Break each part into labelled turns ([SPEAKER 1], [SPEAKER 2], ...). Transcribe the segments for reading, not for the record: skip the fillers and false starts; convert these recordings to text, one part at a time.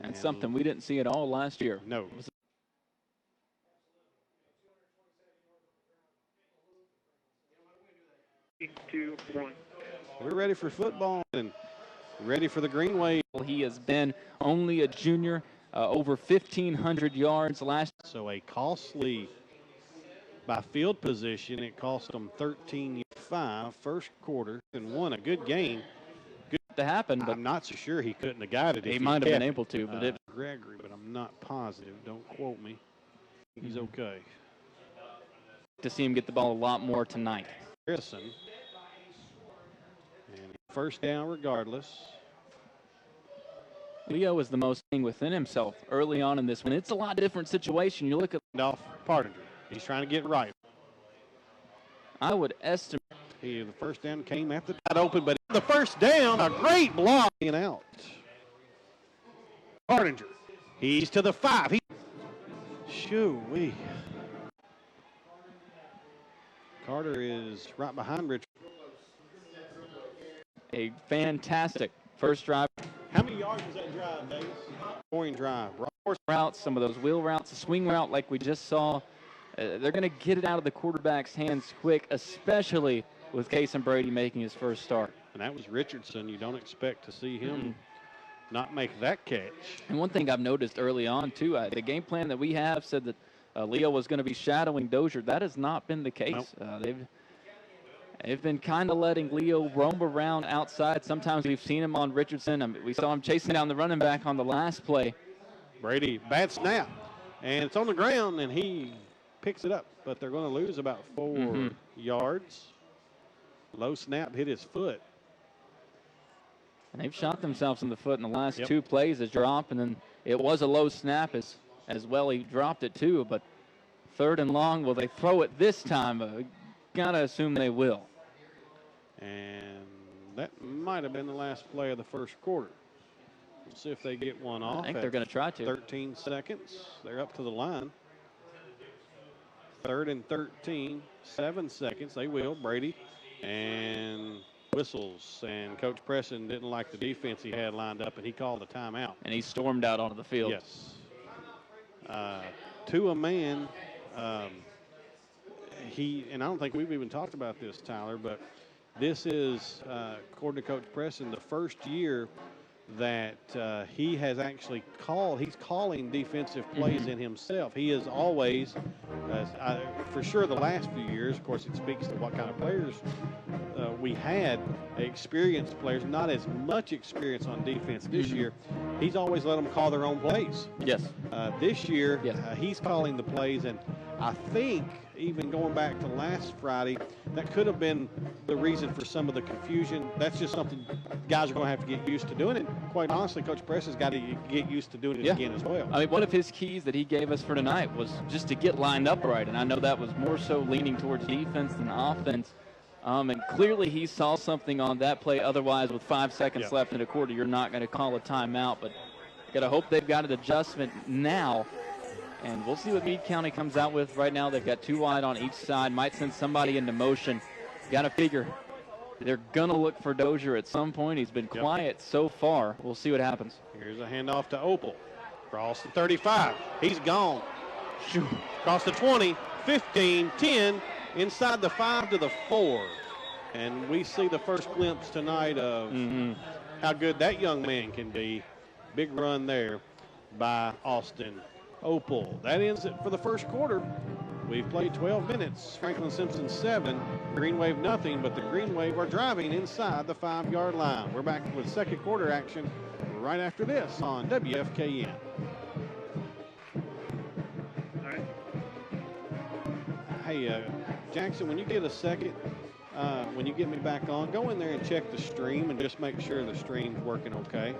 [SPEAKER 1] And something we didn't see at all last year.
[SPEAKER 2] No.
[SPEAKER 3] 2-1.
[SPEAKER 2] We're ready for football and ready for the Green Wave.
[SPEAKER 1] He has been only a junior, over 1,500 yards last.
[SPEAKER 2] So a costly, by field position, it cost them 13-5 first quarter and won a good game.
[SPEAKER 1] Good to happen, but
[SPEAKER 2] I'm not so sure he couldn't have got it.
[SPEAKER 1] He might have been able to, but it.
[SPEAKER 2] Gregory, but I'm not positive. Don't quote me. He's okay.
[SPEAKER 1] To see him get the ball a lot more tonight.
[SPEAKER 2] Harrison. And first down regardless.
[SPEAKER 1] Leo is the most thing within himself early on in this one. It's a lot different situation. You look at
[SPEAKER 2] off Partinger. He's trying to get right.
[SPEAKER 1] I would estimate.
[SPEAKER 2] The first down came after that open, but the first down, a great block and out. Partinger. He's to the 5. Shoo-wee. Carter is right behind Richard.
[SPEAKER 1] A fantastic first drive.
[SPEAKER 2] How many yards was that drive, Davis? Scoring drive.
[SPEAKER 1] Routes, some of those wheel routes, a swing route like we just saw. They're going to get it out of the quarterback's hands quick, especially with Case and Brady making his first start.
[SPEAKER 2] And that was Richardson. You don't expect to see him not make that catch.
[SPEAKER 1] And one thing I've noticed early on, too, the game plan that we have said that Leo was going to be shadowing Dozier. That has not been the case.
[SPEAKER 2] Nope.
[SPEAKER 1] They've been kind of letting Leo roam around outside. Sometimes we've seen him on Richardson. We saw him chasing down the running back on the last play.
[SPEAKER 2] Brady, bad snap. And it's on the ground, and he picks it up. But they're going to lose about 4 yards. Low snap hit his foot.
[SPEAKER 1] And they've shot themselves in the foot in the last 2 plays. A drop, and then it was a low snap as well. He dropped it too. But 3rd and long, will they throw it this time? Got to assume they will.
[SPEAKER 2] And that might have been the last play of the first quarter. We'll see if they get one off.
[SPEAKER 1] I think they're going to try to.
[SPEAKER 2] 13 seconds. They're up to the line. 3rd and 13. 7 seconds. They will. Brady and whistles. And Coach Preston didn't like the defense he had lined up, and he called a timeout.
[SPEAKER 1] And he stormed out onto the field.
[SPEAKER 2] Yes. To a man. And I don't think we've even talked about this, Tyler, but this is, according to Coach Preston, the first year that he has actually he's calling defensive plays in himself. He is always, for sure the last few years, of course it speaks to what kind of players we had, experienced players, not as much experience on defense this year. He's always let them call their own plays.
[SPEAKER 1] Yes.
[SPEAKER 2] This year, he's calling the plays, and I think even going back to last Friday, that could have been the reason for some of the confusion. That's just something guys are going to have to get used to doing it. Quite honestly, Coach Preston's got to get used to doing it again as well.
[SPEAKER 1] I mean, one of his keys that he gave us for tonight was just to get lined up right, and I know that was more so leaning towards defense than offense. And clearly he saw something on that play. Otherwise, with 5 seconds left in a quarter, you're not going to call a timeout. But you got to hope they've got an adjustment now. And we'll see what Meade County comes out with. Right now, they've got 2 wide on each side. Might send somebody into motion. Got to figure they're going to look for Dozier at some point. He's been quiet so far. We'll see what happens.
[SPEAKER 2] Here's a handoff to Opal. Cross the 35. He's gone. Across the 20, 15, 10, inside the 5 to the 4. And we see the first glimpse tonight of how good that young man can be. Big run there by Austin Opal. That ends it for the first quarter. We've played 12 minutes. Franklin Simpson 7, Green Wave nothing, but the Green Wave are driving inside the 5-yard line. We're back with second quarter action right after this on WFKN.
[SPEAKER 3] All right.
[SPEAKER 2] Hey, Jackson, when you get a second, when you get me back on, go in there and check the stream and just make sure the stream's working okay.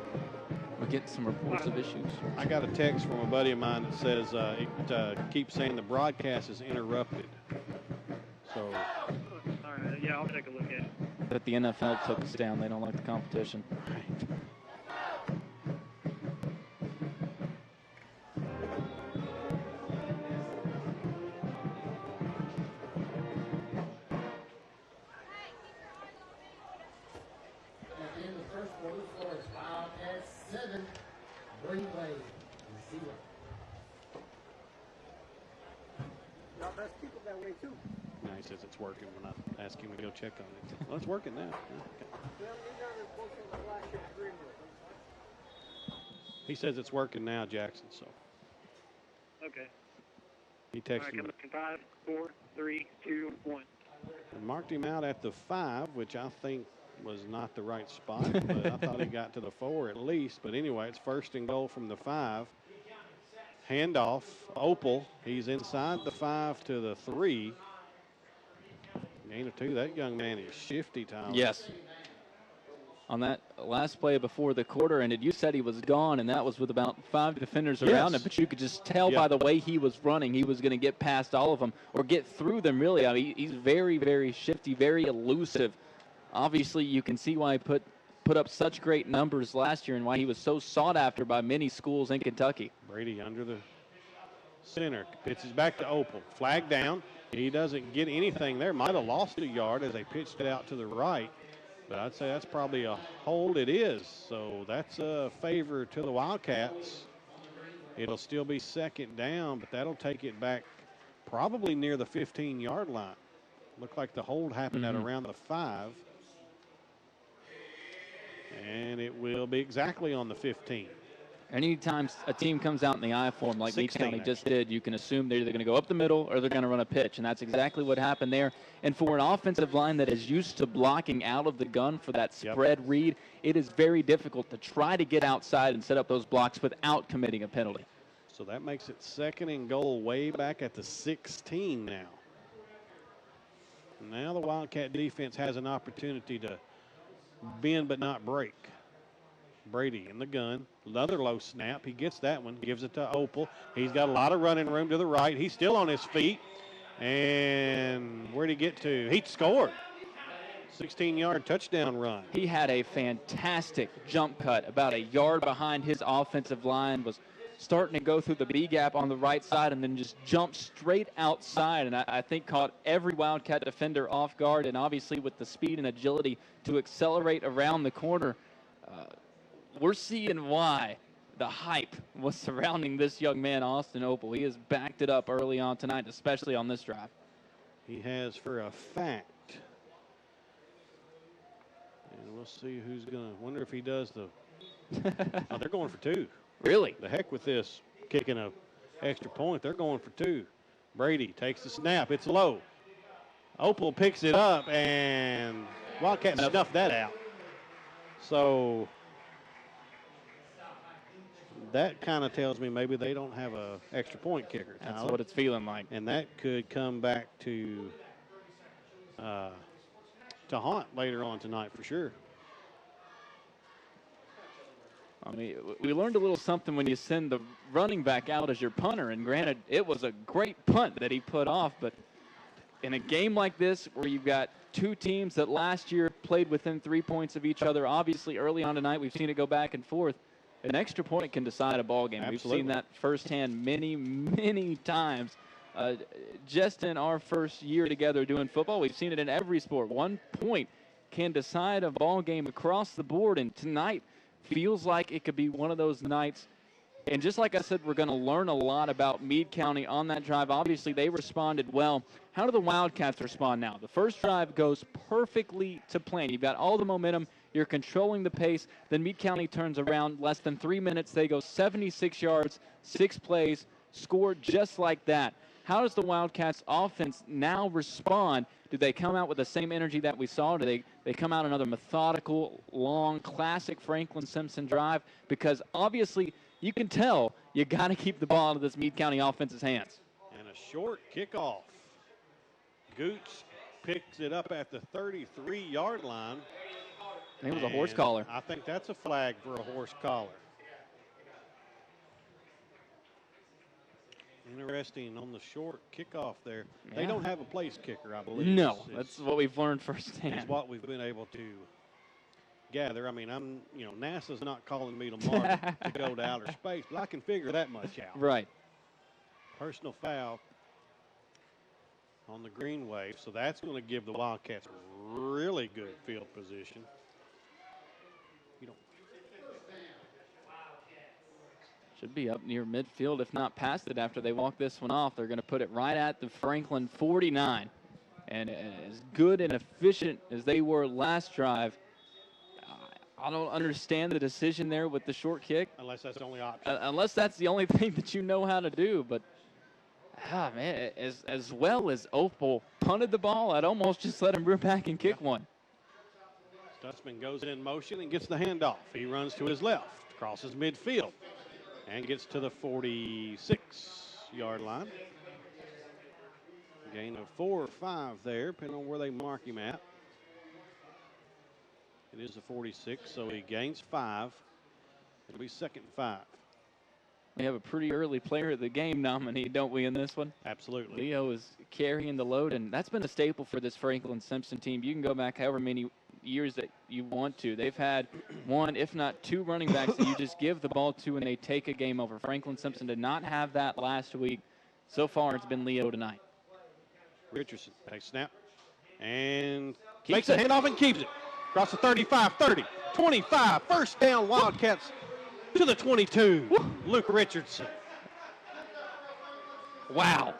[SPEAKER 1] We're getting some reports of issues.
[SPEAKER 2] I got a text from a buddy of mine that says it keeps saying the broadcast is interrupted. So.
[SPEAKER 3] All right, yeah, I'll take a look at it.
[SPEAKER 1] That the NFL took us down. They don't like the competition.
[SPEAKER 2] Right.
[SPEAKER 4] Y'all best keep it that way too.
[SPEAKER 2] Now he says it's working when I ask him to go check on it. Well, it's working now. He says it's working now, Jackson. So
[SPEAKER 3] Okay.
[SPEAKER 2] he
[SPEAKER 3] All right,
[SPEAKER 2] texted me.
[SPEAKER 3] coming in 5, 4, 3, 2, 1.
[SPEAKER 2] And marked him out at the 5, which I think was not the right spot, but I thought he got to the 4 at least. But anyway, it's 1st and goal from the 5. Handoff, Opal. He's inside the 5 to the 3. Gain of 2. That young man is shifty, Tyler.
[SPEAKER 1] Yes. On that last play before the quarter ended, you said he was gone, and that was with about 5 defenders around him. But you could just tell by the way he was running, he was going to get past all of them or get through them, really. I mean, he's very, very shifty, very elusive. Obviously, you can see why he put up such great numbers last year and why he was so sought after by many schools in Kentucky.
[SPEAKER 2] Brady under the center. Pitches back to Opal. Flag down. He doesn't get anything there. Might have lost a yard as they pitched it out to the right. But I'd say that's probably a hold. It is. So that's a favor to the Wildcats. It'll still be 2nd down, but that'll take it back probably near the 15-yard line. Looked like the hold happened at around the 5. And it will be exactly on the 15.
[SPEAKER 1] Anytime a team comes out in the I form like Meade County just did, you can assume they're either going to go up the middle or they're going to run a pitch, and that's exactly what happened there. And for an offensive line that is used to blocking out of the gun for that spread read, it is very difficult to try to get outside and set up those blocks without committing a penalty.
[SPEAKER 2] So that makes it 2nd and goal way back at the 16 now. Now the Wildcat defense has an opportunity to bend but not break. Brady in the gun. Another low snap. He gets that one. Gives it to Opal. He's got a lot of running room to the right. He's still on his feet. And where'd he get to? He scored. 16-yard touchdown run.
[SPEAKER 1] He had a fantastic jump cut about a yard behind his offensive line, was starting to go through the B gap on the right side and then just jumped straight outside, and I think caught every Wildcat defender off guard, and obviously with the speed and agility to accelerate around the corner. We're seeing why the hype was surrounding this young man, Austin Opal. He has backed it up early on tonight, especially on this drive.
[SPEAKER 2] He has for a fact. And we'll see who's going to wonder if he does the. Oh, they're going for 2.
[SPEAKER 1] Really?
[SPEAKER 2] The heck with this kicking a extra point. They're going for 2. Brady takes the snap. It's low. Opal picks it up, and Wildcats snuffed that out. So that kind of tells me maybe they don't have a extra point kicker, Tyler.
[SPEAKER 1] That's what it's feeling like.
[SPEAKER 2] And that could come back to haunt later on tonight for sure.
[SPEAKER 1] I mean, we learned a little something when you send the running back out as your punter, and granted, it was a great punt that he put off, but in a game like this where you've got 2 teams that last year played within 3 points of each other, obviously early on tonight we've seen it go back and forth. An extra point can decide a ball game.
[SPEAKER 2] Absolutely.
[SPEAKER 1] We've seen that firsthand many, many times. Just in our first year together doing football, we've seen it in every sport. 1 point can decide a ball game across the board, and tonight feels like it could be one of those nights. And just like I said, we're going to learn a lot about Meade County on that drive. Obviously, they responded well. How do the Wildcats respond now? The first drive goes perfectly to plan. You've got all the momentum. You're controlling the pace. Then Meade County turns around. Less than 3 minutes, they go 76 yards, 6 plays, scored just like that. How does the Wildcats offense now respond? Do they come out with the same energy that we saw? Do they come out another methodical, long, classic Franklin Simpson drive? Because obviously you can tell you got to keep the ball out of this Meade County offense's hands.
[SPEAKER 2] And a short kickoff. Gooch picks it up at the 33-yard line.
[SPEAKER 1] I think it was a horse collar.
[SPEAKER 2] I think that's a flag for a horse collar. Interesting on the short kickoff there.
[SPEAKER 1] Yeah.
[SPEAKER 2] They don't have a place kicker, I believe.
[SPEAKER 1] No, that's what we've learned firsthand.
[SPEAKER 2] It's what we've been able to gather. I mean, NASA's not calling me tomorrow to go to outer space, but I can figure that much out.
[SPEAKER 1] Right.
[SPEAKER 2] Personal foul on the green wave, so that's going to give the Wildcats really good field position.
[SPEAKER 1] Should be up near midfield, if not past it after they walk this one off. They're going to put it right at the Franklin 49. And as good and efficient as they were last drive, I don't understand the decision there with the short kick.
[SPEAKER 2] Unless that's the only option.
[SPEAKER 1] Unless that's the only thing that you know how to do. But, man, as well as Opal punted the ball, I'd almost just let him rear back and kick one.
[SPEAKER 2] Stutzman goes in motion and gets the handoff. He runs to his left, crosses midfield, and gets to the 46-yard line. Gain of 4 or 5 there, depending on where they mark him at. It is the 46, so he gains 5. It'll be 2nd and 5.
[SPEAKER 1] We have a pretty early player of the game nominee, don't we, in this one?
[SPEAKER 2] Absolutely.
[SPEAKER 1] Leo is carrying the load, and that's been a staple for this Franklin Simpson team. You can go back however many years that you want to. They've had 1, if not 2 running backs that you just give the ball to and they take a game over. Franklin Simpson did not have that last week. So far, it's been Leo tonight.
[SPEAKER 2] Richardson takes snap and makes a handoff and keeps it. Across the 35, 30, 25. First down, Wildcats to the 22. Woo. Luke Richardson.
[SPEAKER 1] Wow.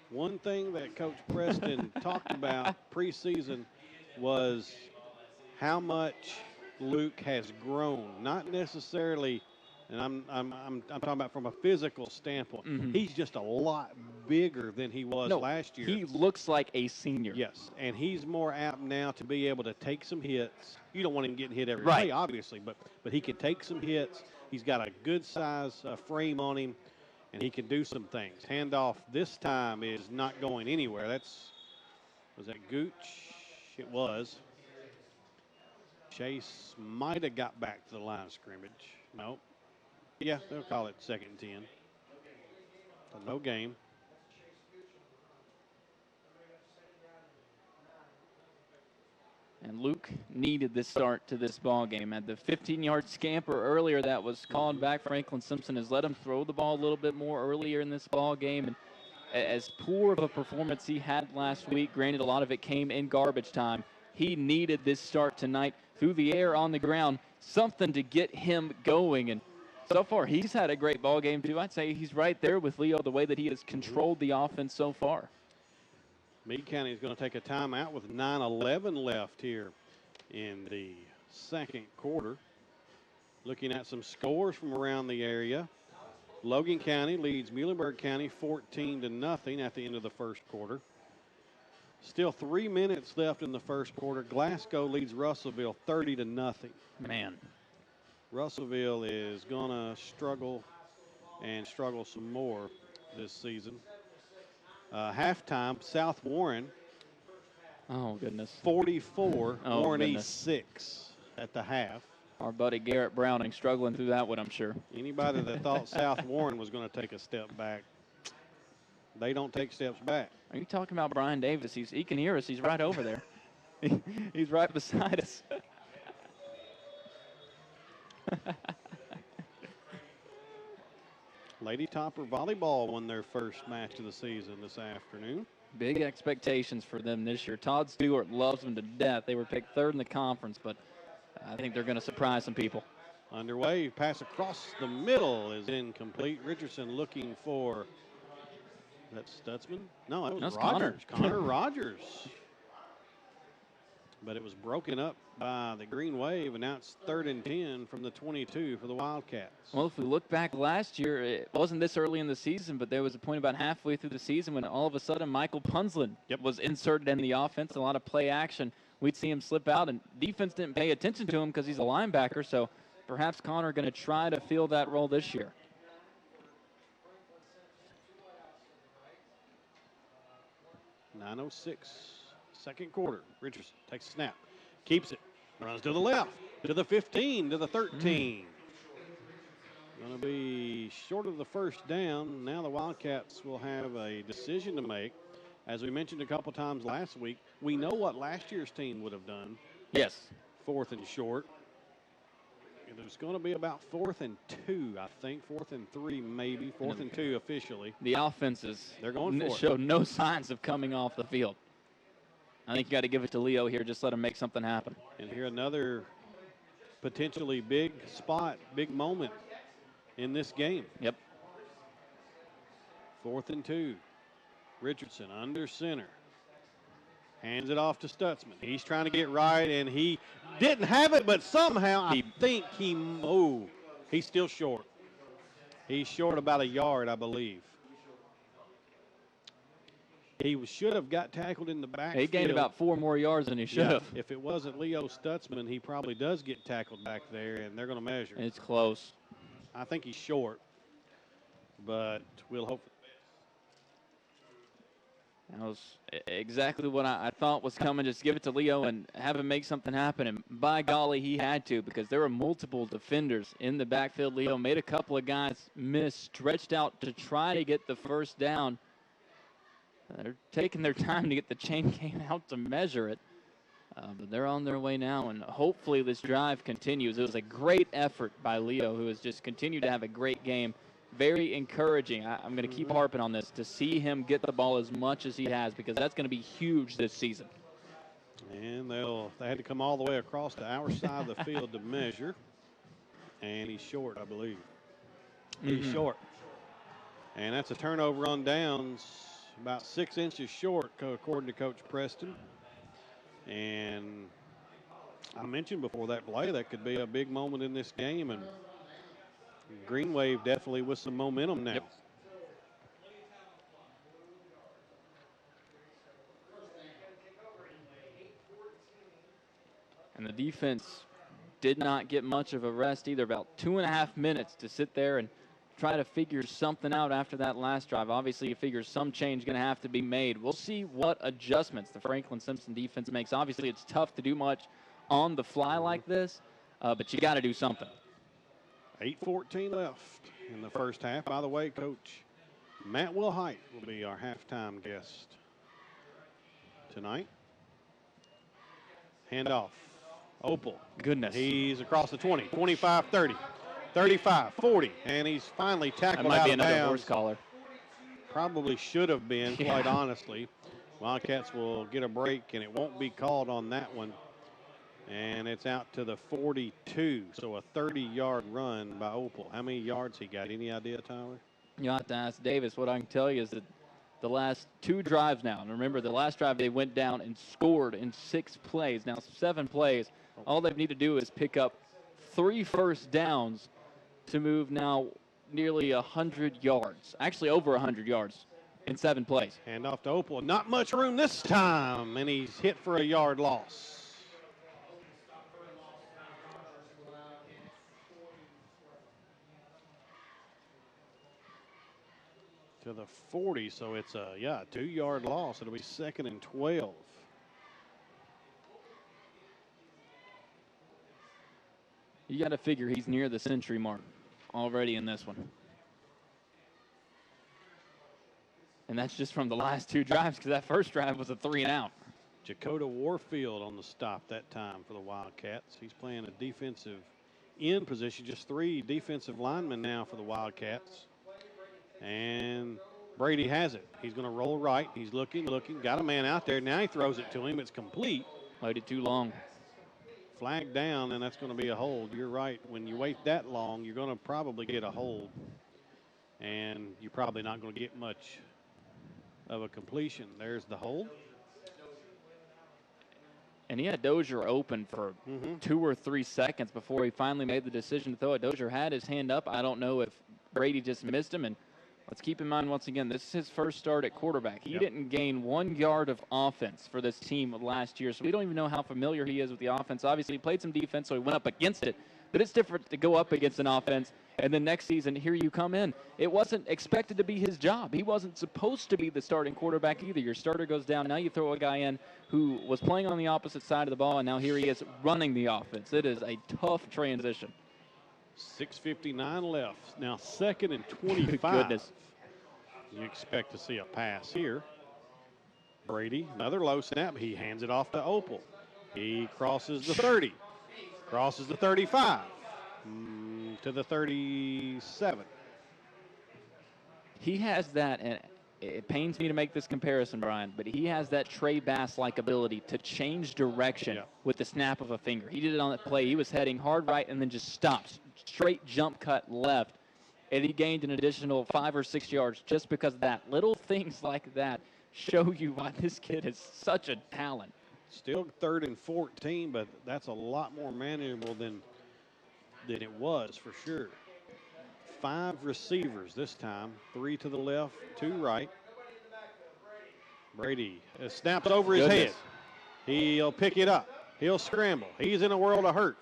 [SPEAKER 2] One thing that Coach Preston talked about preseason was how much Luke has grown. Not necessarily, and I'm talking about from a physical standpoint.
[SPEAKER 1] Mm-hmm.
[SPEAKER 2] He's just a lot bigger than he was last year.
[SPEAKER 1] He looks like a senior.
[SPEAKER 2] Yes, and he's more apt now to be able to take some hits. You don't want him getting hit every day, obviously, but he can take some hits. He's got a good size frame on him, and he can do some things. Handoff this time is not going anywhere. Was that Gooch? It was. Chase might have got back to the line of scrimmage. Nope. Yeah, they'll call it 2nd and 10. So no game.
[SPEAKER 1] And Luke needed this start to this ball game. At the 15-yard scamper earlier that was called back, Franklin Simpson has let him throw the ball a little bit more earlier in this ball game. And as poor of a performance he had last week, granted a lot of it came in garbage time, he needed this start tonight through the air, on the ground, something to get him going. And so far he's had a great ball game too. I'd say he's right there with Leo, the way that he has controlled the offense so far.
[SPEAKER 2] Meade County is going to take a timeout with 9:11 left here in the 2nd quarter. Looking at some scores from around the area. Logan County leads Muhlenberg County 14-0 at the end of the 1st quarter. Still 3 minutes left in the 1st quarter. Glasgow leads Russellville 30-0.
[SPEAKER 1] Man.
[SPEAKER 2] Russellville is going to struggle and struggle some more this season. Halftime, South Warren.
[SPEAKER 1] Oh, goodness.
[SPEAKER 2] 44, Warren
[SPEAKER 1] goodness.
[SPEAKER 2] East 6 at the half.
[SPEAKER 1] Our buddy Garrett Browning struggling through that one, I'm sure.
[SPEAKER 2] Anybody that thought South Warren was going to take a step back, they don't take steps back.
[SPEAKER 1] Are you talking about Brian Davis? He can hear us. He's right over there. He's right beside us.
[SPEAKER 2] Lady Topper Volleyball won their first match of the season this afternoon.
[SPEAKER 1] Big expectations for them this year. Todd Stewart loves them to death. They were picked 3rd in the conference, but I think they're going to surprise some people.
[SPEAKER 2] Underway, pass across the middle is incomplete. Richardson looking for, that's Stutzman? No, it was Rogers. Connor Rogers. But it was broken up by the Green Wave, and now it's 3rd and 10 from the 22 for the Wildcats.
[SPEAKER 1] Well, if we look back last year, it wasn't this early in the season, but there was a point about halfway through the season when all of a sudden Michael Punslin was inserted in the offense, a lot of play action. We'd see him slip out, and defense didn't pay attention to him because he's a linebacker, so perhaps Connor going to try to fill that role this year. .06, 2nd quarter. Richardson takes a snap, keeps it, runs to the left, to the 15, to the 13. Going to be short of the first down. Now the Wildcats will have a decision to make. As we mentioned a couple times last week, we know what last year's team would have done. Yes.
[SPEAKER 2] 4th and short. There's going to be about 4th and 2, I think. 4th and 3, maybe. 4th and 2 officially. The offenses
[SPEAKER 1] They're going for
[SPEAKER 2] show
[SPEAKER 1] it. No signs of coming off the field. I think you got to give it to Leo here. Just let him make something happen.
[SPEAKER 2] And here another potentially big spot, big moment in this game.
[SPEAKER 1] Yep.
[SPEAKER 2] 4th and 2. Richardson under center. Hands it off to Stutzman. He's trying to get right, and he didn't have it, but somehow I think he's still short. He's short about a yard, I believe. He should have got tackled in the backfield.
[SPEAKER 1] He gained about 4 more yards than he should have.
[SPEAKER 2] If it wasn't Leo Stutzman, he probably does get tackled back there, and they're going to measure.
[SPEAKER 1] It's close.
[SPEAKER 2] I think he's short, but we'll hope.
[SPEAKER 1] That was exactly what I thought was coming. Just give it to Leo and have him make something happen. And by golly, he had to, because there were multiple defenders in the backfield. Leo made a couple of guys miss, stretched out to try to get the first down. They're taking their time to get the chain game out to measure it. But they're on their way now, and hopefully this drive continues. It was a great effort by Leo, who has just continued to have a great game. Very encouraging. I'm going to keep harping on this, to see him get the ball as much as he has, because that's going to be huge this season.
[SPEAKER 2] And they had to come all the way across to our side of the field to measure. And he's short, I believe. He's short. And that's a turnover on downs, about 6 inches short, according to Coach Preston. And I mentioned before that play, that could be a big moment in this game. And Green Wave definitely with some momentum now.
[SPEAKER 1] Yep. And the defense did not get much of a rest either. About 2.5 minutes to sit there and try to figure something out after that last drive. Obviously, you figure some change going to have to be made. We'll see what adjustments the Franklin Simpson defense makes. Obviously, it's tough to do much on the fly like this, but you got to do something.
[SPEAKER 2] 8:14 left in the first half. By the way, Coach Matt Wilhite will be our halftime guest tonight. Handoff. Opal.
[SPEAKER 1] Goodness.
[SPEAKER 2] He's across the 20, 25, 30, 35, 40, and he's finally tackled
[SPEAKER 1] That might
[SPEAKER 2] out
[SPEAKER 1] be
[SPEAKER 2] of
[SPEAKER 1] another
[SPEAKER 2] bounds.
[SPEAKER 1] horse collar.
[SPEAKER 2] Probably should have been, quite honestly. Wildcats will get a break, and it won't be called on that one. And it's out to the 42, so a 30-yard run by Opal. How many yards he got? Any idea, Tyler?
[SPEAKER 1] You have to ask Davis. What I can tell you is that the last 2 drives now, and remember the last drive they went down and scored in 6 plays. Now 7 plays. All they need to do is pick up 3 first downs to move now nearly 100 yards. Actually over 100 yards in 7 plays.
[SPEAKER 2] Hand off to Opal. Not much room this time, and he's hit for a yard loss. To the 40, so it's a 2-yard loss. It'll be 2nd and 12.
[SPEAKER 1] You got to figure he's near the century mark already in this one. And that's just from the last 2 drives, because that first drive was a 3-and-out.
[SPEAKER 2] Jakota Warfield on the stop that time for the Wildcats. He's playing a defensive end position. Just 3 defensive linemen now for the Wildcats. And Brady has it. He's going to roll right. He's looking, got a man out there. Now he throws it to him. It's complete.
[SPEAKER 1] Waited too long.
[SPEAKER 2] Flag down, and that's going to be a hold. You're right. When you wait that long, you're going to probably get a hold. And you're probably not going to get much of a completion. There's the hold.
[SPEAKER 1] And he had Dozier open for 2 or 3 seconds before he finally made the decision to throw it. Dozier had his hand up. I don't know if Brady just missed him. And let's keep in mind, once again, this is his first start at quarterback. He didn't gain 1 yard of offense for this team last year, so we don't even know how familiar he is with the offense. Obviously, he played some defense, so he went up against it. But it's different to go up against an offense, and then next season, here you come in. It wasn't expected to be his job. He wasn't supposed to be the starting quarterback either. Your starter goes down. Now you throw a guy in who was playing on the opposite side of the ball, and now here he is running the offense. It is a tough transition.
[SPEAKER 2] 6:59 left. Now 2nd and 25.
[SPEAKER 1] Goodness.
[SPEAKER 2] You expect to see a pass here. Brady, another low snap. He hands it off to Opal. He crosses the 30. Crosses the 35. To the 37.
[SPEAKER 1] He has that, and it pains me to make this comparison, Brian, but he has that Trey Bass-like ability to change direction with the snap of a finger. He did it on that play. He was heading hard right and then just stopped. Straight jump cut left. And he gained an additional 5 or 6 yards just because of that. Little things like that show you why this kid is such a talent.
[SPEAKER 2] Still 3rd and 14, but that's a lot more manageable than it was for sure. 5 receivers this time, 3 to the left, 2 right. Brady snaps over his head. He'll pick it up. He'll scramble. He's in a world of hurt.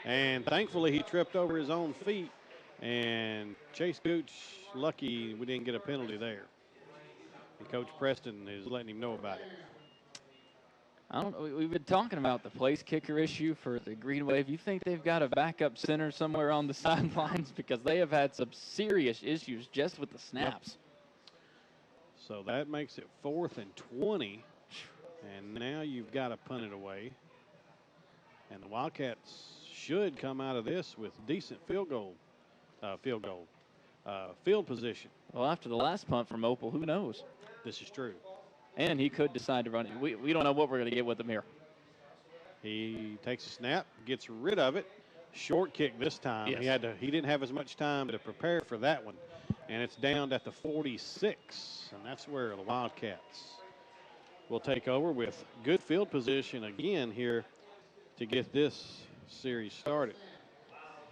[SPEAKER 2] And thankfully, he tripped over his own feet. And Chase Gooch, lucky we didn't get a penalty there. And Coach Preston is letting him know about it.
[SPEAKER 1] I don't know. We've been talking about the place kicker issue for the Green Wave. You think they've got a backup center somewhere on the sidelines? Because they have had some serious issues just with the snaps.
[SPEAKER 2] So that makes it 4th and 20. And now you've got to punt it away. And the Wildcats should come out of this with decent field position.
[SPEAKER 1] Well, after the last punt from Opal, who knows?
[SPEAKER 2] This is true.
[SPEAKER 1] And he could decide to run it. We don't know what we're going to get with him here.
[SPEAKER 2] He takes a snap, gets rid of it. Short kick this time.
[SPEAKER 1] Yes.
[SPEAKER 2] He didn't have as much time to prepare for that one. And it's down at the 46. And that's where the Wildcats will take over with good field position again here to get this series started.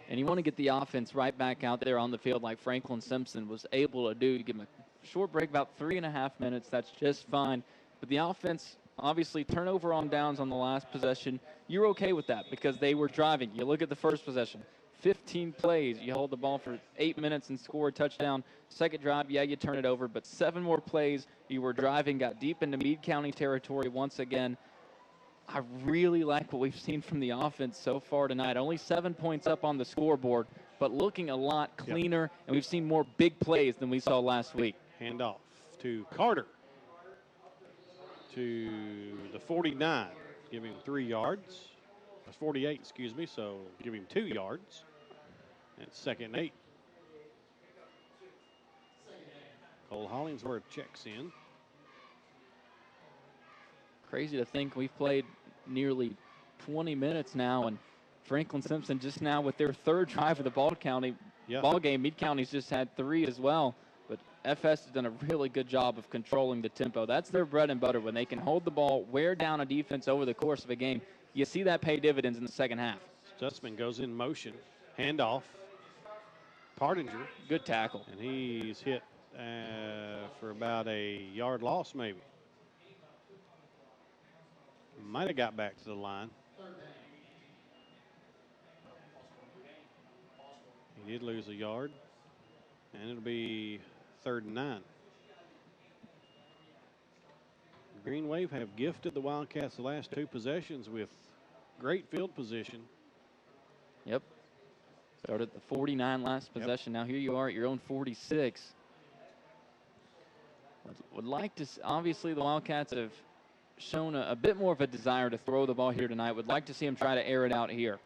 [SPEAKER 1] And you want to get the offense right back out there on the field like Franklin Simpson was able to do. You give him a short break, about 3.5 minutes. That's just fine. But the offense, obviously, turnover on downs on the last possession. You're okay with that because they were driving. You look at the first possession, 15 plays. You hold the ball for 8 minutes and score a touchdown. Second drive, you turn it over. But 7 more plays. You were driving, got deep into Meade County territory once again. I really like what we've seen from the offense so far tonight. Only 7 points up on the scoreboard, but looking a lot cleaner, and we've seen more big plays than we saw last week.
[SPEAKER 2] Handoff to Carter to the 49, give him 3 yards. 48, excuse me, so give him 2 yards. And 2nd and 8. Cole Hollingsworth checks in.
[SPEAKER 1] Crazy to think we've played nearly 20 minutes now, and Franklin Simpson just now with their 3rd drive of the ball game. Meade County's just had 3 as well, but FS has done a really good job of controlling the tempo. That's their bread and butter. When they can hold the ball, wear down a defense over the course of a game, you see that pay dividends in the second half.
[SPEAKER 2] Stutzman goes in motion, handoff, Partinger.
[SPEAKER 1] Good tackle.
[SPEAKER 2] And he's hit for about a yard loss maybe. Might have got back to the line. He did lose a yard. And it'll be 3rd and 9. Green Wave have gifted the Wildcats the last 2 possessions with great field position.
[SPEAKER 1] Yep. Started at the 49 last possession. Now here you are at your own 46. Would like to, obviously the Wildcats have shown a bit more of a desire to throw the ball here tonight. Would like to see him try to air it out here.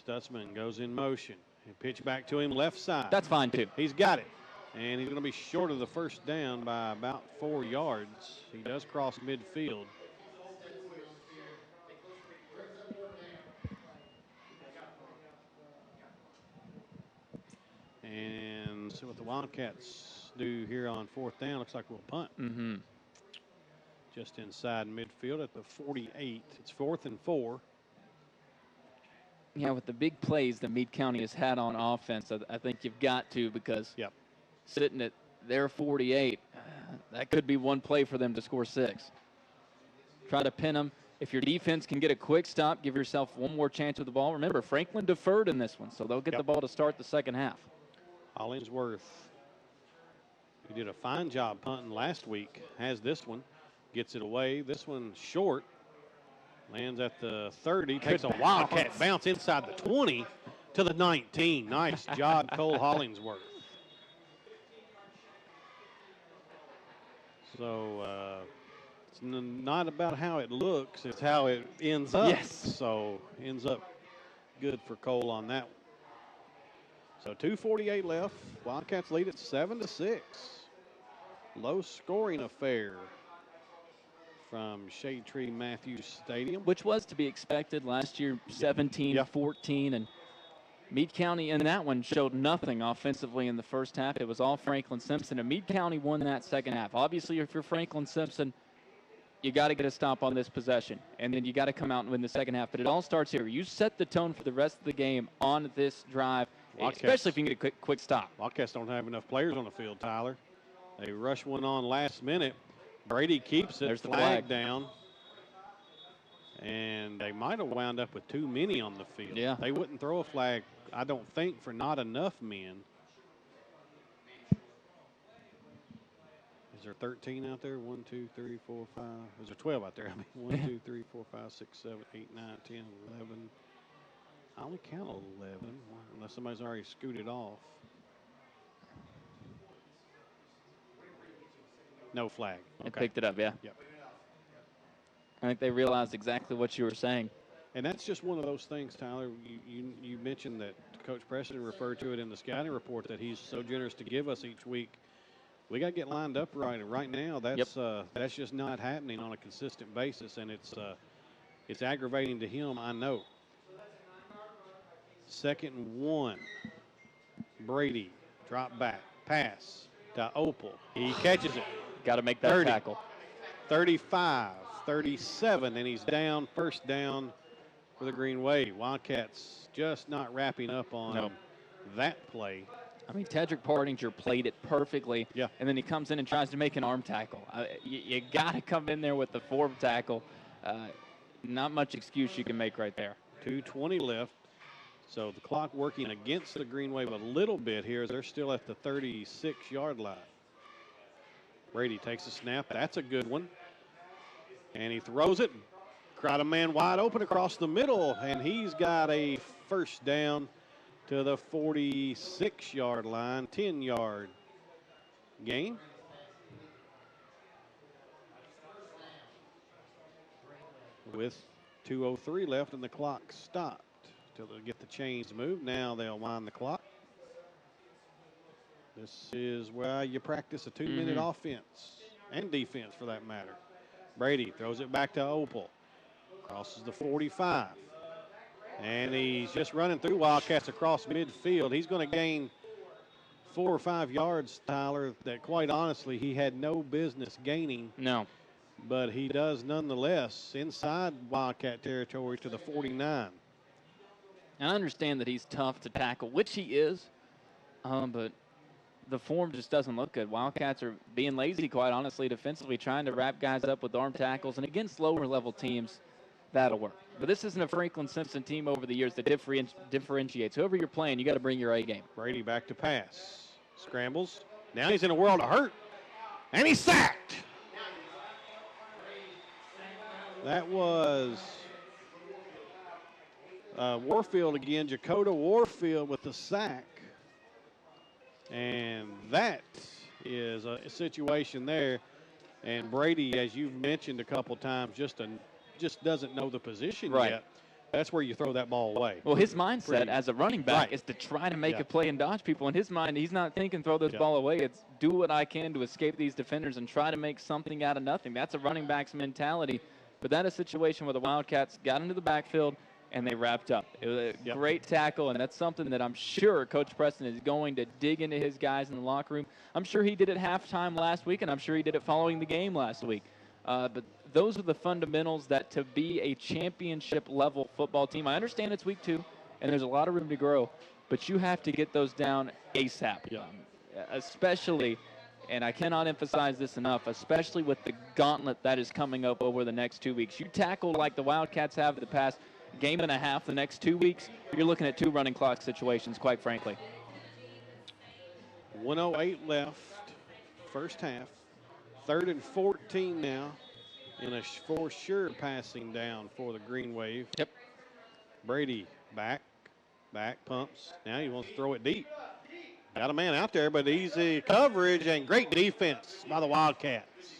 [SPEAKER 2] Stutzman goes in motion. He pitch back to him left side.
[SPEAKER 1] That's fine too.
[SPEAKER 2] He's got it. And he's going to be short of the first down by about 4 yards. He does cross midfield. And see what the Wildcats do here on 4th down. Looks like we'll punt. Just inside midfield at the 48. It's 4th and 4.
[SPEAKER 1] Yeah, with the big plays that Meade County has had on offense, I think you've got to, because sitting at their 48, that could be one play for them to score 6. Try to pin them. If your defense can get a quick stop, give yourself one more chance with the ball. Remember, Franklin deferred in this one, so they'll get the ball to start the second half.
[SPEAKER 2] Hollingsworth, who did a fine job punting last week, has this one. Gets it away. This one short. Lands at the 30. Takes a Wildcat bounce inside the 20 to the 19. Nice job, Cole Hollingsworth. So it's not about how it looks. It's how it ends up.
[SPEAKER 1] Yes.
[SPEAKER 2] So ends up good for Cole on that one. So 2:48 left. Wildcats lead at 7-6. Low-scoring affair from Shade Tree Matthews Stadium.
[SPEAKER 1] Which was to be expected last year, 17-14. And Meade County in that one showed nothing offensively in the first half. It was all Franklin Simpson, and Meade County won that second half. Obviously, if you're Franklin Simpson, you got to get a stop on this possession, and then you got to come out and win the second half. But it all starts here. You set the tone for the rest of the game on this drive, especially if you can get a quick stop.
[SPEAKER 2] Wildcats don't have enough players on the field, Tyler. They rush one on last minute. Brady keeps it.
[SPEAKER 1] There's the
[SPEAKER 2] flag down. And they might have wound up with too many on the field.
[SPEAKER 1] Yeah.
[SPEAKER 2] They wouldn't throw a flag, I don't think, for not enough men. Is there 13 out there? 1, 2, 3, 4, 5. Is there 12 out there? I mean, 1, 2, 3, 4, 5, 6, 7, 8, 9, 10, 11. I only count 11, unless somebody's already scooted off. No flag.
[SPEAKER 1] It picked it up, yeah.
[SPEAKER 2] Yep.
[SPEAKER 1] I think they realized exactly what you were saying.
[SPEAKER 2] And that's just one of those things, Tyler. You mentioned that Coach Preston referred to it in the scouting report that he's so generous to give us each week. We got to get lined up right, and right now that's just not happening on a consistent basis, and it's aggravating to him, I know. 2nd and 1. Brady, drop back, pass to Opal. He catches it.
[SPEAKER 1] Got to make that
[SPEAKER 2] 30,
[SPEAKER 1] tackle.
[SPEAKER 2] 35, 37, and he's down, first down for the Green Wave. Wildcats just not wrapping up on that play.
[SPEAKER 1] I mean, Tedrick Partinger played it perfectly.
[SPEAKER 2] Yeah.
[SPEAKER 1] And then he comes in and tries to make an arm tackle. You got to come in there with the form tackle. Not much excuse you can make right there.
[SPEAKER 2] 2:20 left. So the clock working against the Green Wave a little bit here as they're still at the 36-yard line. Brady takes a snap. That's a good one. And he throws it. Got a man wide open across the middle, and he's got a first down to the 46-yard line, 10-yard gain. With 2:03 left and the clock stopped till they get the chains moved. Now they'll wind the clock. This is where you practice a 2-minute offense and defense for that matter. Brady throws it back to Opal. Crosses the 45. And he's just running through Wildcats across midfield. He's going to gain 4 or 5 yards, Tyler, that quite honestly he had no business gaining.
[SPEAKER 1] No.
[SPEAKER 2] But he does nonetheless inside Wildcat territory to the 49.
[SPEAKER 1] And I understand that he's tough to tackle, which he is, but the form just doesn't look good. Wildcats are being lazy, quite honestly, defensively, trying to wrap guys up with arm tackles. And against lower-level teams, that'll work. But this isn't a Franklin Simpson team over the years that differentiates. Whoever you're playing, you got to bring your A game.
[SPEAKER 2] Brady back to pass. Scrambles. Now he's in a world of hurt. And he's sacked. That was Warfield again. Jacoda Warfield with the sack. And that is a situation there. And Brady, as you've mentioned a couple times, just doesn't know the position yet. That's where you throw that ball away.
[SPEAKER 1] Well, his mindset as a running back is to try to make a play and dodge people. In his mind, he's not thinking throw this ball away. It's do what I can to escape these defenders and try to make something out of nothing. That's a running back's mentality. But that is a situation where the Wildcats got into the backfield and they wrapped up. It was a great tackle, and that's something that I'm sure Coach Preston is going to dig into his guys in the locker room. I'm sure he did it halftime last week, and I'm sure he did it following the game last week. But those are the fundamentals that to be a championship-level football team, I understand it's week 2, and there's a lot of room to grow, but you have to get those down ASAP, especially, and I cannot emphasize this enough, especially with the gauntlet that is coming up over the next 2 weeks. You tackle like the Wildcats have in the past game and a half the next 2 weeks, you're looking at 2 running clock situations, quite frankly.
[SPEAKER 2] 1:08 left, first half. 3rd and 14 now, and a for sure passing down for the Green Wave.
[SPEAKER 1] Yep.
[SPEAKER 2] Brady back, pumps. Now he wants to throw it deep. Got a man out there, but easy coverage and great defense by the Wildcats.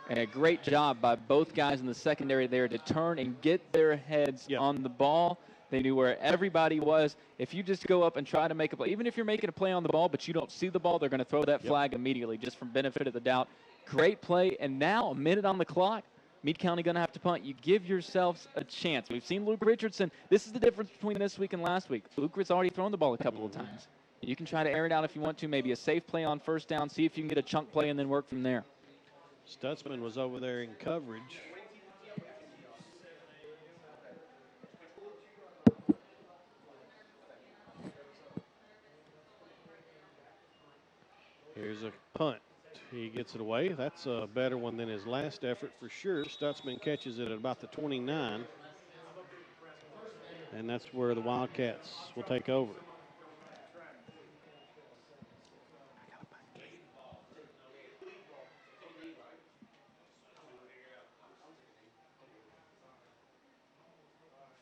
[SPEAKER 1] And a great job by both guys in the secondary there to turn and get their heads on the ball They knew where everybody was. If you just go up and try to make a play, even if you're making a play on the ball, but you don't see the ball, they're going to throw that flag immediately just from benefit of the doubt. Great play. And now a minute on the clock. Meade County going to have to punt. You give yourselves a chance. We've seen Luke Richardson. This is the difference between this week and last week. Luke has already thrown the ball a couple of times. You can try to air it out if you want to, maybe a safe play on first down, see if you can get a chunk play and then work from there.
[SPEAKER 2] Stutzman was over there in coverage. Here's a punt. He gets it away. That's a better one than his last effort for sure. Stutzman catches it at about the 29. And that's where the Wildcats will take over.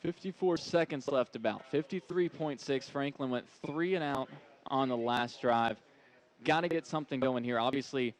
[SPEAKER 1] .54 seconds left about. 53.6. Franklin went 3 and out on the last drive. Got to get something going here. Obviously,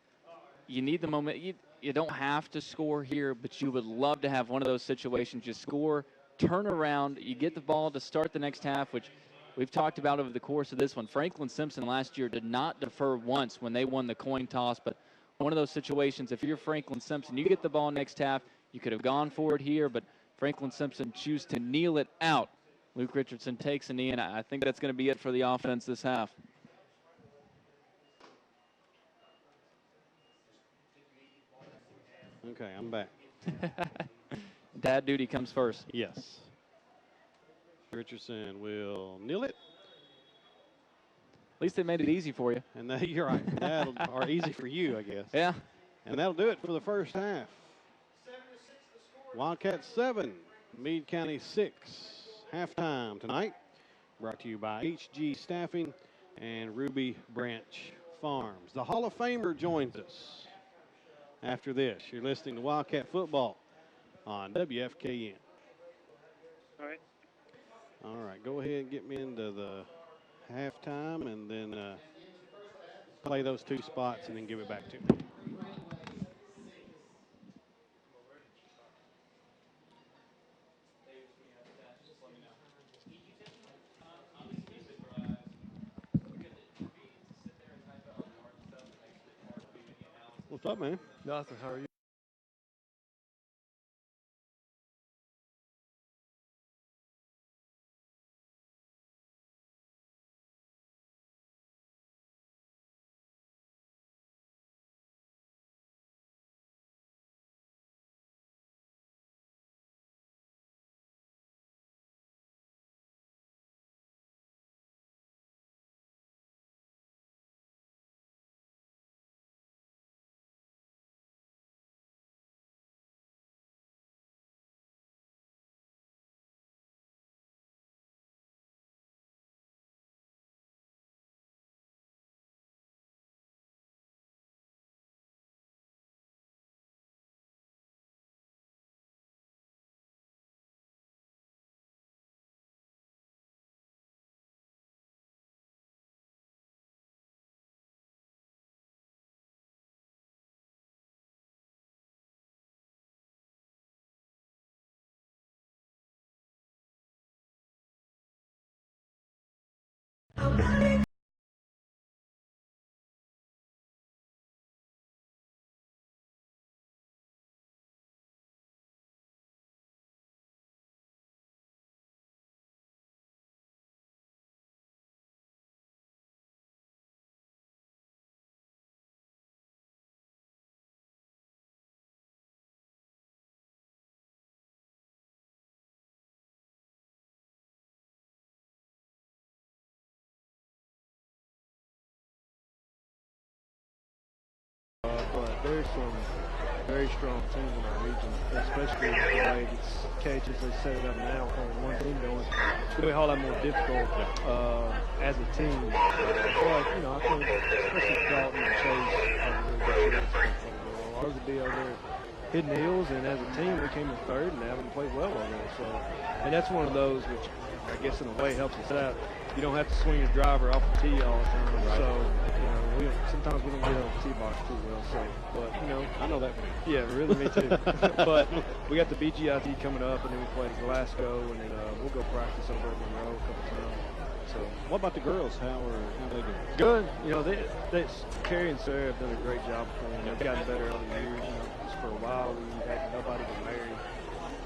[SPEAKER 1] you need the moment. You don't have to score here, but you would love to have one of those situations. You score, turn around, you get the ball to start the next half, which we've talked about over the course of this one. Franklin Simpson last year did not defer once when they won the coin toss, but one of those situations, if you're Franklin Simpson, you get the ball next half, you could have gone for it here, but Franklin Simpson chooses to kneel it out. Luke Richardson takes a knee, and I think that's going to be it for the offense this half.
[SPEAKER 2] Okay, I'm back.
[SPEAKER 1] Dad duty comes first.
[SPEAKER 2] Yes. Richardson will kneel it.
[SPEAKER 1] At least they made it easy for you.
[SPEAKER 2] And you're right. That'll or easy for you, I guess.
[SPEAKER 1] Yeah.
[SPEAKER 2] And that'll do it for the first half. Wildcats 7, Meade County 6. Halftime tonight. Brought to you by HG Staffing and Ruby Branch Farms. The Hall of Famer joins us. After this, you're listening to Wildcat Football on WFKN.
[SPEAKER 3] All right.
[SPEAKER 2] All right, go ahead and get me into the halftime and then play those 2 spots and then give it back to me. What's up, man?
[SPEAKER 4] Nothing. How are you? But there's some very strong teams in our region, especially the way it's cages they set it up now with only one team going. It's going to be a whole lot more difficult as a team. But, you know, I think especially Dalton and Chase are really good teams. Ours would be over there hitting the heels, and as a team we came in third and they haven't played well over there. So, and that's one of those which I guess in a way helps us out. you don't have to swing your driver off the tee all the time.
[SPEAKER 2] Right.
[SPEAKER 4] So, sometimes we don't get on the tee box too well. So, but,
[SPEAKER 2] I know that.
[SPEAKER 4] yeah, really, me too. But we got the BGIT coming up, and then we play Glasgow, and then we'll go practice over at Monroe a couple times. So,
[SPEAKER 2] What about the girls? How they doing?
[SPEAKER 4] good. Carrie and Sarah have done a great job for them. They've gotten better over the years. Just for a while, we had nobody get married.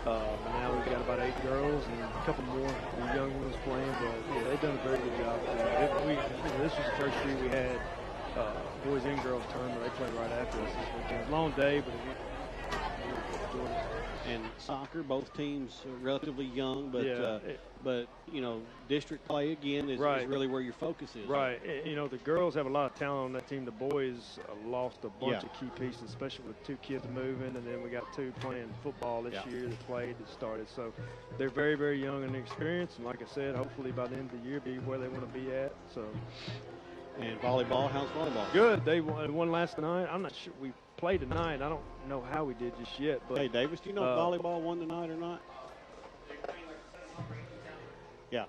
[SPEAKER 4] But now we've got about 8 girls and a couple more young ones playing. But yeah, they've done a very good job. This was the first year we had boys and girls tournament. They played right after us this weekend. Long day, but
[SPEAKER 2] And soccer, both teams are relatively young, but district play again is really where your focus is.
[SPEAKER 4] Right. The girls have a lot of talent on that team. The boys lost a bunch of key pieces, especially with 2 kids moving, and then we got 2 playing football this year that started. So they're very, very young and experienced, and like I said, hopefully by the end of the year be where they want to be at. So.
[SPEAKER 2] And volleyball, how's volleyball?
[SPEAKER 4] Good. They won last night. I'm not sure. We played tonight. I don't know how we did just yet. But
[SPEAKER 2] hey, Davis, do you know if volleyball won tonight or not? Yeah.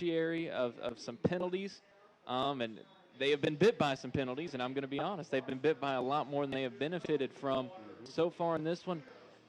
[SPEAKER 1] beneficiary of some penalties, and they have been bit by some penalties, and I'm going to be honest, they've been bit by a lot more than they have benefited from so far in this one.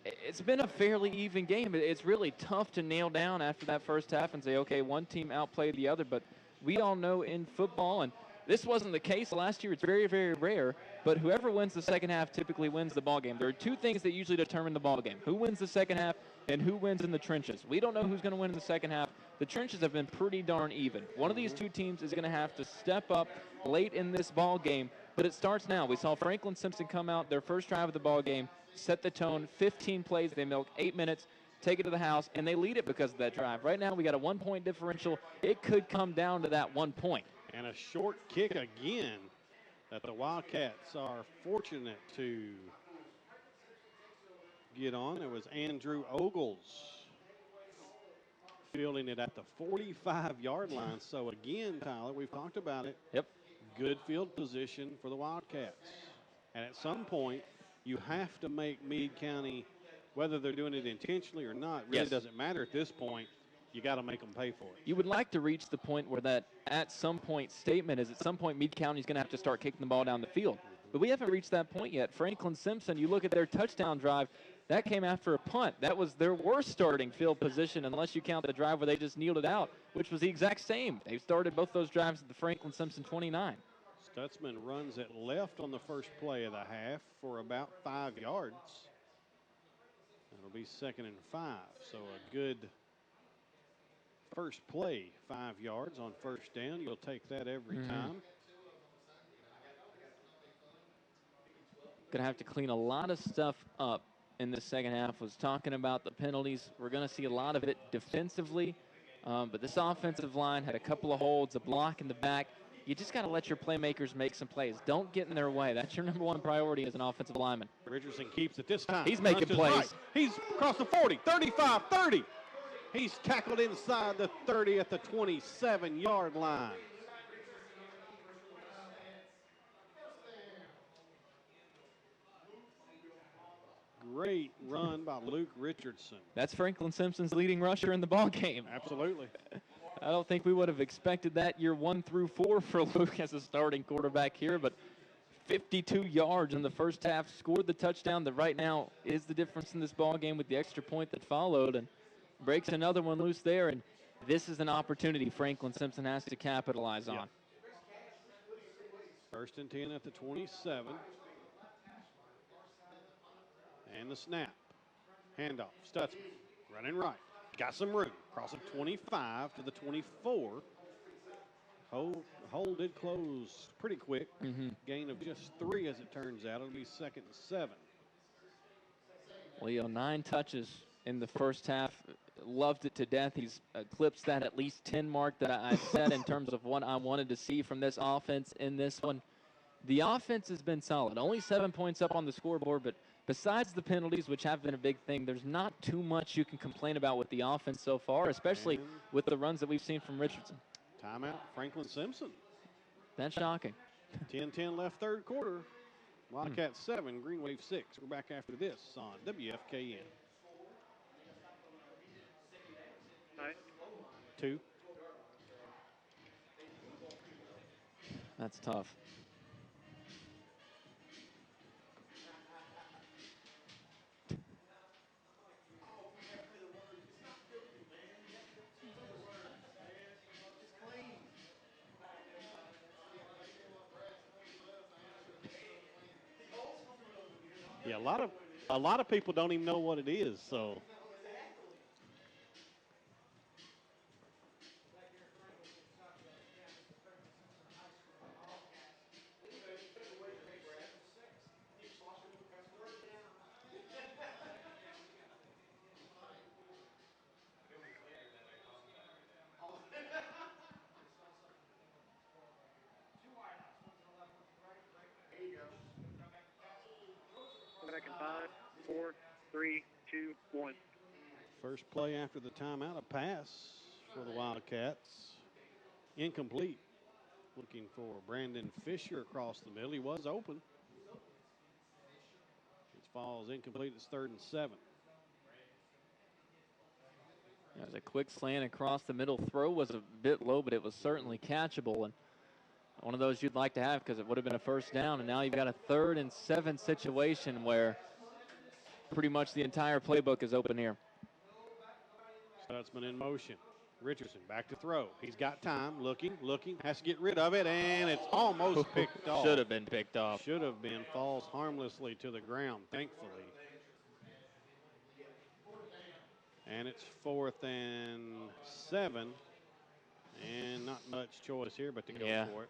[SPEAKER 1] It's been a fairly even game. It's really tough to nail down after that first half and say, okay, one team outplayed the other, but we all know in football, and this wasn't the case last year. It's very, very rare, but whoever wins the second half typically wins the ball game. There are two things that usually determine the ball game: who wins the second half and who wins in the trenches. We don't know who's going to win in the second half. The trenches have been pretty darn even. One of these two teams is going to have to step up late in this ball game, but it starts now. We saw Franklin Simpson come out their first drive of the ball game, set the tone, 15 plays, they milk 8 minutes, take it to the house, and they lead it because of that drive. Right now we got a 1-point differential. It could come down to that 1 point.
[SPEAKER 2] And a short kick again that the Wildcats are fortunate to get on. It was Andrew Ogles fielding it at the 45-yard line. So again, Tyler, we've talked about it.
[SPEAKER 1] Yep.
[SPEAKER 2] Good field position for the Wildcats. And at some point, you have to make Meade County, whether they're doing it intentionally or not, really doesn't matter at this point. You got to make them pay for it.
[SPEAKER 1] You would like to reach the point where that at some point statement is at some point Meade County is going to have to start kicking the ball down the field. But we haven't reached that point yet. Franklin Simpson, you look at their touchdown drive, that came after a punt. That was their worst starting field position unless you count the drive where they just kneeled it out, which was the exact same. They started both those drives at the Franklin Simpson 29.
[SPEAKER 2] Stutzman runs it left on the first play of the half for about 5 yards. It'll be 2nd and 5. So a good first play, 5 yards on first down. You'll take that every time.
[SPEAKER 1] Going to have to clean a lot of stuff up in the second half. Was talking about the penalties. We're going to see a lot of it defensively. But this offensive line had a couple of holds, a block in the back. You just got to let your playmakers make some plays. Don't get in their way. That's your number one priority as an offensive lineman.
[SPEAKER 2] Richardson keeps it this time.
[SPEAKER 1] He's making plays.
[SPEAKER 2] Right. He's across the 40, 35, 30. He's tackled inside the 30 at the 27-yard line. Great run by Luke Richardson.
[SPEAKER 1] That's Franklin Simpson's leading rusher in the ball game.
[SPEAKER 2] Absolutely.
[SPEAKER 1] I don't think we would have expected that year 1 through 4 for Luke as a starting quarterback here, but 52 yards in the first half, scored the touchdown that right now is the difference in this ball game with the extra point that followed, and breaks another one loose there, and this is an opportunity Franklin Simpson has to capitalize on.
[SPEAKER 2] 1st and 10 at the 27. And the snap. Handoff. Stutzman running right. Got some room. Crossing 25 to the 24. Hole did close pretty quick. Gain of just 3 as it turns out. It'll be 2nd and 7.
[SPEAKER 1] Leo, 9 touches in the first half. Loved it to death. He's eclipsed that at least 10 mark that I said in terms of what I wanted to see from this offense in this one. The offense has been solid. Only 7 points up on the scoreboard, but besides the penalties, which have been a big thing, there's not too much you can complain about with the offense so far, especially with the runs that we've seen from Richardson.
[SPEAKER 2] Timeout, Franklin Simpson.
[SPEAKER 1] That's shocking.
[SPEAKER 2] 10-10 left third quarter. Wildcats 7, Green Wave 6. We're back after this on WFKN. 2.
[SPEAKER 1] That's tough.
[SPEAKER 2] Yeah, a lot of people don't even know what it is, so.
[SPEAKER 3] Back in 5, 4, 3, 2, 1.
[SPEAKER 2] First play after the timeout, a pass for the Wildcats. Incomplete. Looking for Brandon Fisher across the middle. He was open. It falls incomplete. It's 3rd and 7.
[SPEAKER 1] It was a quick slant across the middle. Throw was a bit low, but it was certainly catchable. And one of those you'd like to have because it would have been a first down. And now you've got a 3rd and 7 situation where pretty much the entire playbook is open here.
[SPEAKER 2] Stutzman in motion. Richardson back to throw. He's got time, looking, has to get rid of it, and it's almost picked off.
[SPEAKER 1] Should have been picked off.
[SPEAKER 2] Should have been. Falls harmlessly to the ground, thankfully. And it's 4th and 7. And not much choice here but to go for it.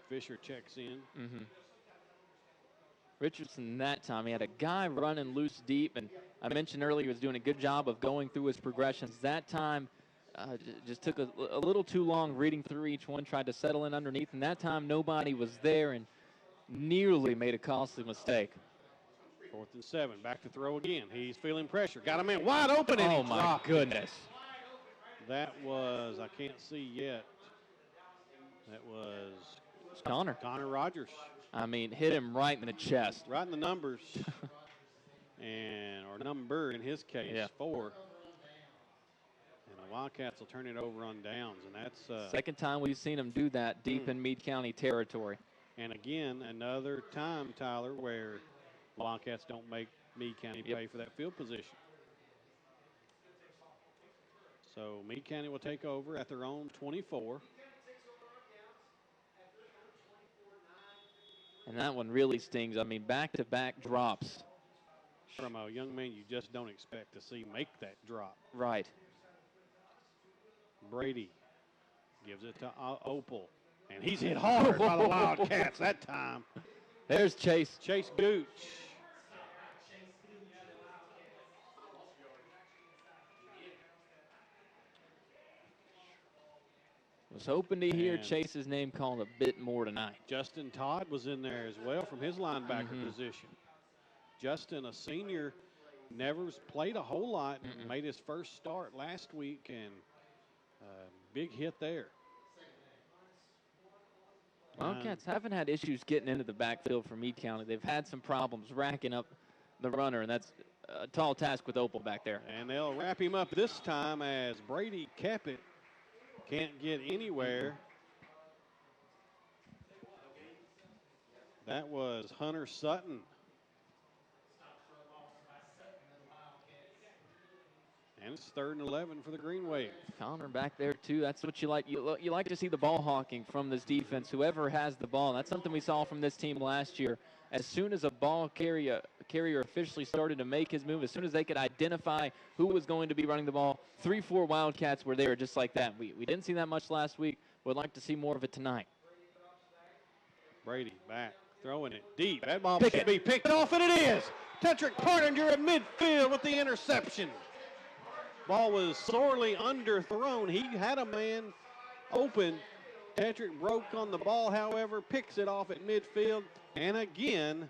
[SPEAKER 2] Fisher checks in.
[SPEAKER 1] Richardson that time, he had a guy running loose deep, and I mentioned earlier he was doing a good job of going through his progressions. That time just took a little too long reading through each one, tried to settle in underneath, and that time nobody was there and nearly made a costly mistake.
[SPEAKER 2] 4th and 7, back to throw again. He's feeling pressure. Got him in wide open, and
[SPEAKER 1] oh my goodness.
[SPEAKER 2] That was, I can't see yet. That was
[SPEAKER 1] Connor
[SPEAKER 2] Rogers.
[SPEAKER 1] I mean, hit him right in the chest.
[SPEAKER 2] Right in the numbers. or number in his case, 4. And the Wildcats will turn it over on downs, and that's
[SPEAKER 1] second time we've seen them do that deep in Meade County territory.
[SPEAKER 2] And again, another time, Tyler, where Wildcats don't make Meade County pay for that field position. So Meade County will take over at their own 24.
[SPEAKER 1] And that one really stings. I mean, back-to-back drops.
[SPEAKER 2] From a young man you just don't expect to see make that drop.
[SPEAKER 1] Right.
[SPEAKER 2] Brady gives it to Opal. And he's hit hard by the Wildcats that time.
[SPEAKER 1] There's Chase.
[SPEAKER 2] Chase Gooch.
[SPEAKER 1] Was hoping to hear Chase's name called a bit more tonight.
[SPEAKER 2] Justin Todd was in there as well from his linebacker position. Justin, a senior, never played a whole lot, made his first start last week, and big hit there.
[SPEAKER 1] Wildcats haven't had issues getting into the backfield for Meade County. They've had some problems racking up the runner, and that's a tall task with Opal back there.
[SPEAKER 2] And they'll wrap him up this time as Brady kept it. Can't get anywhere. That was Hunter Sutton. And it's 3rd and 11 for the Green Wave.
[SPEAKER 1] Connor back there, too. That's what you like. You like to see the ball hawking from this defense, whoever has the ball. That's something we saw from this team last year. As soon as a ball carrier officially started to make his move, as soon as they could identify who was going to be running the ball, 3-4 Wildcats were there just like that. We didn't see that much last week. Would like to see more of it tonight.
[SPEAKER 2] Brady back, throwing it deep. That ball should be picked off, and it is. Tetrick Partinger at midfield with the interception. Ball was sorely underthrown. He had a man open. Tetrick broke on the ball, however, picks it off at midfield. And again,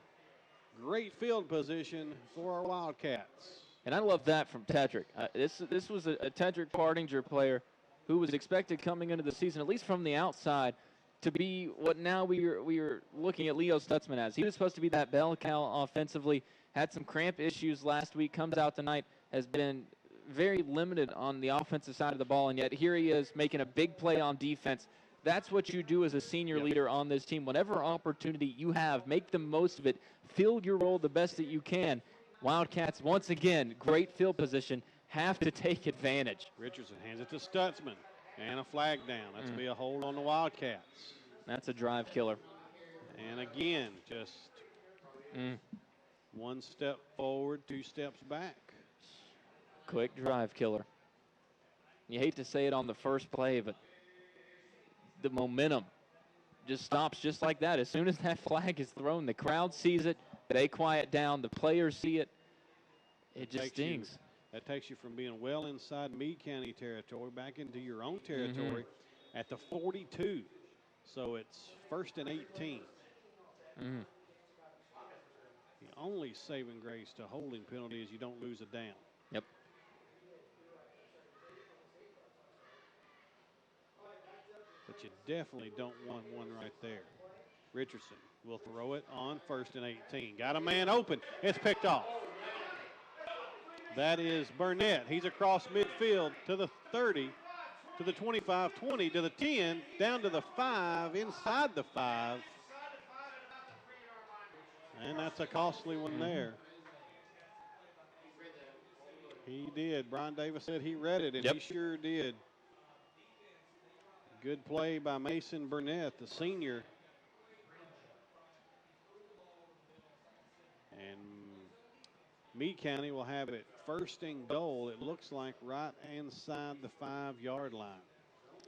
[SPEAKER 2] great field position for our Wildcats.
[SPEAKER 1] And I love that from Tetrick. This was a Tetrick Partinger player who was expected coming into the season, at least from the outside, to be what now we are looking at Leo Stutzman as. He was supposed to be that bell cow offensively, had some cramp issues last week, comes out tonight, has been very limited on the offensive side of the ball, and yet here he is making a big play on defense. That's what you do as a senior leader on this team. Whatever opportunity you have, make the most of it. Fill your role the best that you can. Wildcats, once again, great field position, have to take advantage.
[SPEAKER 2] Richardson hands it to Stutzman, and a flag down. That's be a hold on the Wildcats.
[SPEAKER 1] That's a drive killer.
[SPEAKER 2] And again, just one step forward, 2 steps back.
[SPEAKER 1] Quick drive killer. You hate to say it on the first play, but the momentum just stops just like that. As soon as that flag is thrown, the crowd sees it, they quiet down, the players see it. It just stings.
[SPEAKER 2] That takes you from being well inside Meade County territory back into your own territory at the 42. So it's 1st and 18. The only saving grace to holding penalty is you don't lose a down.
[SPEAKER 1] Yep.
[SPEAKER 2] But you definitely don't want one right there. Richardson will throw it on 1st and 18. Got a man open. It's picked off. That is Burnett. He's across midfield to the 30, to the 25, 20, to the 10, down to the 5, inside the 5. And that's a costly one there. He did. Brian Davis said he read it, and he sure did. Good play by Mason Burnett, the senior. And Meade County will have it 1st and goal. It looks like right inside the 5-yard line.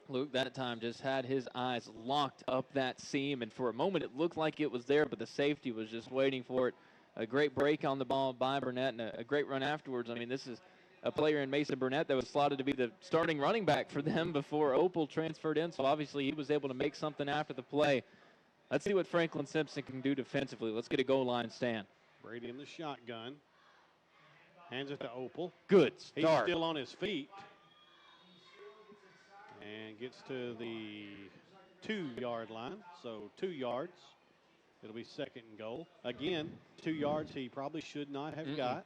[SPEAKER 1] Luke, that time just had his eyes locked up that seam, and for a moment it looked like it was there, but the safety was just waiting for it. A great break on the ball by Burnett and a great run afterwards. I mean, this is a player in Mason Burnett that was slotted to be the starting running back for them before Opal transferred in, so obviously he was able to make something after the play. Let's see what Franklin Simpson can do defensively. Let's get a goal line stand.
[SPEAKER 2] Brady in the shotgun. Hands it to Opal.
[SPEAKER 1] Good start.
[SPEAKER 2] He's still on his feet. And gets to the 2-yard line, so 2 yards. It'll be 2nd and goal. Again, 2 yards he probably should not have got.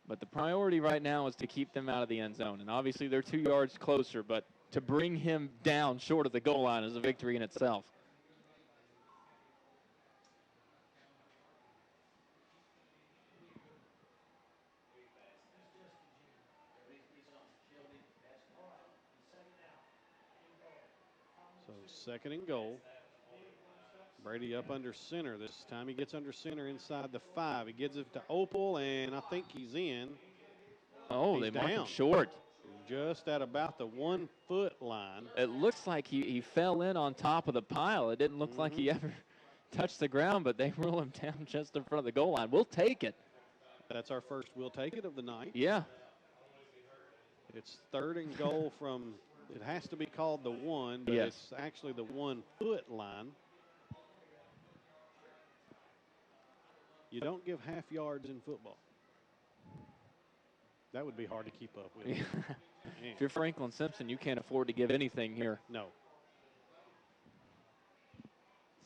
[SPEAKER 1] But the priority right now is to keep them out of the end zone. And obviously they're 2 yards closer, but to bring him down short of the goal line is a victory in itself.
[SPEAKER 2] So 2nd and goal. Brady up under center this time. He gets under center inside the 5. He gives it to Opal, and I think he's in.
[SPEAKER 1] Oh, they mark him short.
[SPEAKER 2] Just at about the 1-foot line.
[SPEAKER 1] It looks like he fell in on top of the pile. It didn't look like he ever touched the ground, but they roll him down just in front of the goal line. We'll take it.
[SPEAKER 2] That's our first we'll take it of the night.
[SPEAKER 1] Yeah.
[SPEAKER 2] It's 3rd and goal from, it has to be called the 1, but it's actually the 1-foot line. You don't give half yards in football. That would be hard to keep up with.
[SPEAKER 1] If you're Franklin Simpson, you can't afford to give anything here.
[SPEAKER 2] No.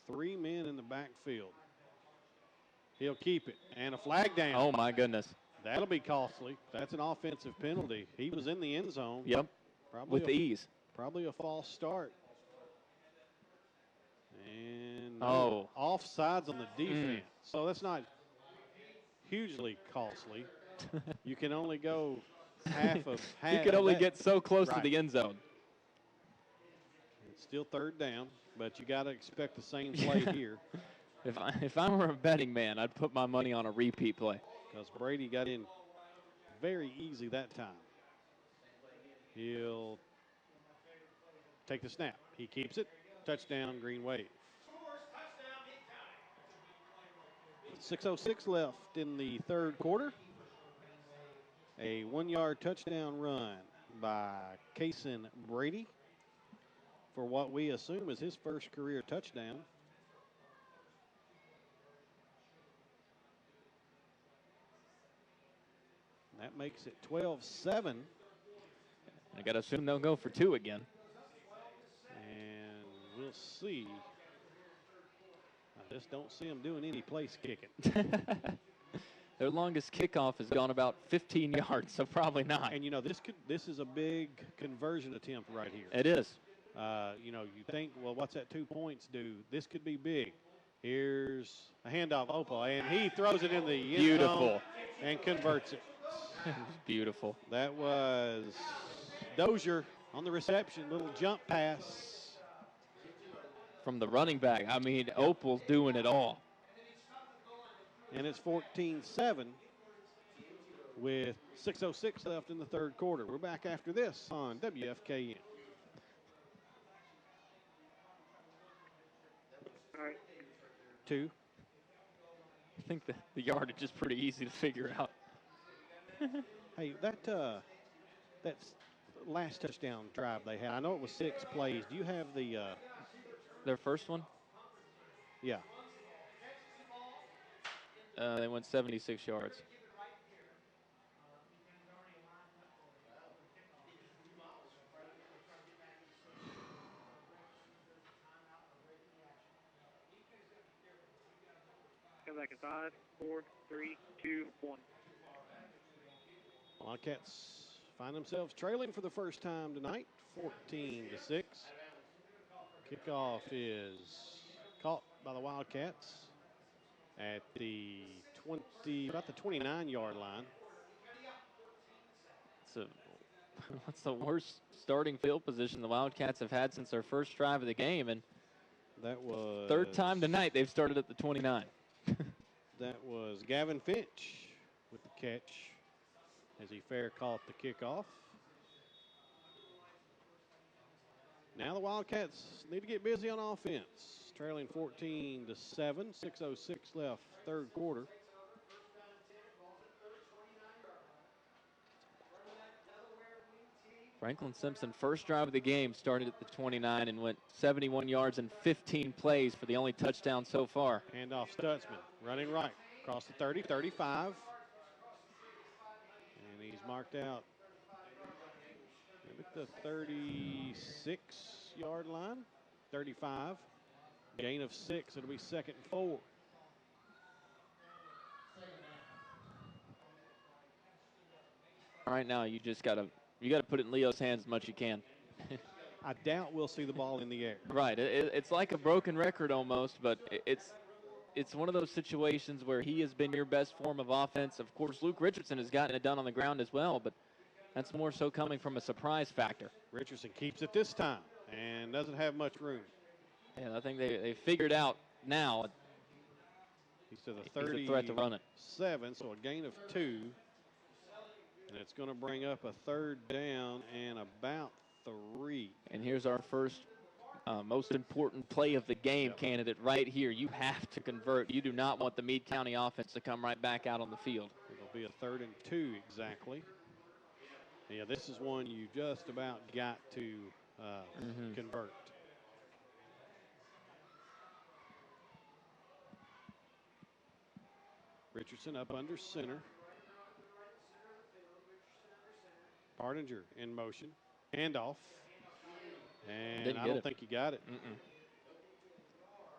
[SPEAKER 2] 3 men in the backfield. He'll keep it. And a flag down.
[SPEAKER 1] Oh, my goodness.
[SPEAKER 2] That'll be costly. That's an offensive penalty. He was in the end zone.
[SPEAKER 1] Yep.
[SPEAKER 2] Probably
[SPEAKER 1] with ease.
[SPEAKER 2] Probably a false start. And offsides on the defense. So that's not hugely costly. You can only go half.
[SPEAKER 1] You can only get so close to the end zone.
[SPEAKER 2] It's still 3rd down, but you got to expect the same play here.
[SPEAKER 1] If I were a betting man, I'd put my money on a repeat play.
[SPEAKER 2] Because Brady got in very easy that time. He'll take the snap. He keeps it. Touchdown, Green Wave. 6:06 left in the 3rd quarter. A 1-yard touchdown run by Kason Brady for what we assume is his first career touchdown. That makes it 12-7.
[SPEAKER 1] I got to assume they'll go for 2 again.
[SPEAKER 2] And we'll see. I just don't see them doing any place kicking.
[SPEAKER 1] Their longest kickoff has gone about 15 yards, so probably not.
[SPEAKER 2] And, you know, this is a big conversion attempt right here.
[SPEAKER 1] It is.
[SPEAKER 2] You know, you think, well, what's that 2 points do? This could be big. Here's a handoff, Opal, and he throws it in the end zone and converts it.
[SPEAKER 1] Beautiful.
[SPEAKER 2] That was Dozier on the reception, little jump pass.
[SPEAKER 1] From the running back. I mean, Opal's doing it all.
[SPEAKER 2] And it's 14-7 with 6:06 left in the 3rd quarter. We're back after this on WFKN.
[SPEAKER 3] All right.
[SPEAKER 2] 2.
[SPEAKER 1] I think the yardage is pretty easy to figure out.
[SPEAKER 2] Hey, that's last touchdown drive they had. I know it was 6 plays. Do you have the
[SPEAKER 1] their first one?
[SPEAKER 2] Yeah.
[SPEAKER 1] They went 76 yards.
[SPEAKER 3] back in 5, 4, 3, 2, 1.
[SPEAKER 2] Wildcats find themselves trailing for the first time tonight, 14-6. Kickoff is caught by the Wildcats at the about the 29-yard line.
[SPEAKER 1] What's the worst starting field position the Wildcats have had since their first drive of the game? And
[SPEAKER 2] that was
[SPEAKER 1] third time tonight they've started at the 29.
[SPEAKER 2] That was Gavin Finch with the catch as he fair caught the kickoff. Now the Wildcats need to get busy on offense. Trailing 14-7, 6:06 left, third quarter.
[SPEAKER 1] Franklin Simpson, first drive of the game, started at the 29 and went 71 yards and 15 plays for the only touchdown so far.
[SPEAKER 2] Handoff Stutzman, running right, across the 30, 35. And he's marked out at the 36-yard line, 35. Gain of 6, it'll be 2nd and 4.
[SPEAKER 1] Right now, you got to put it in Leo's hands as much as you can.
[SPEAKER 2] I doubt we'll see the ball in the air.
[SPEAKER 1] Right. It's like a broken record almost, but it's one of those situations where he has been your best form of offense. Of course, Luke Richardson has gotten it done on the ground as well, but that's more so coming from a surprise factor.
[SPEAKER 2] Richardson keeps it this time and doesn't have much room.
[SPEAKER 1] Yeah, I think they figured out now.
[SPEAKER 2] He's to the
[SPEAKER 1] He's a threat to run it.
[SPEAKER 2] 37, so a gain of 2. And it's going to bring up a third down and about 3.
[SPEAKER 1] And here's our first most important play of the game candidate right here. You have to convert. You do not want the Meade County offense to come right back out on the field.
[SPEAKER 2] It'll be a 3rd and 2 exactly. Yeah, this is one you just about got to convert. Richardson up under center. Partinger in motion. Handoff. And I don't think he got it.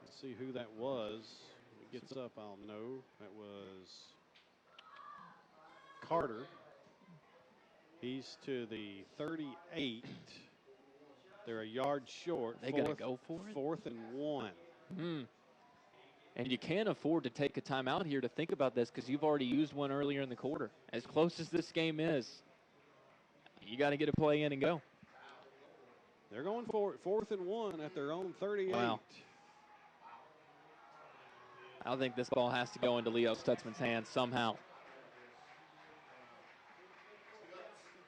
[SPEAKER 2] Let's see who that was. When it gets up, I'll know. That was Carter. He's to the 38. They're a yard short.
[SPEAKER 1] They got to go for it?
[SPEAKER 2] 4th and 1.
[SPEAKER 1] And you can't afford to take a timeout here to think about this because you've already used one earlier in the quarter. As close as this game is, you got to get a play in and go.
[SPEAKER 2] They're going for it. 4th and 1 at their own 38.
[SPEAKER 1] Wow. I think this ball has to go into Leo Stutzman's hands somehow.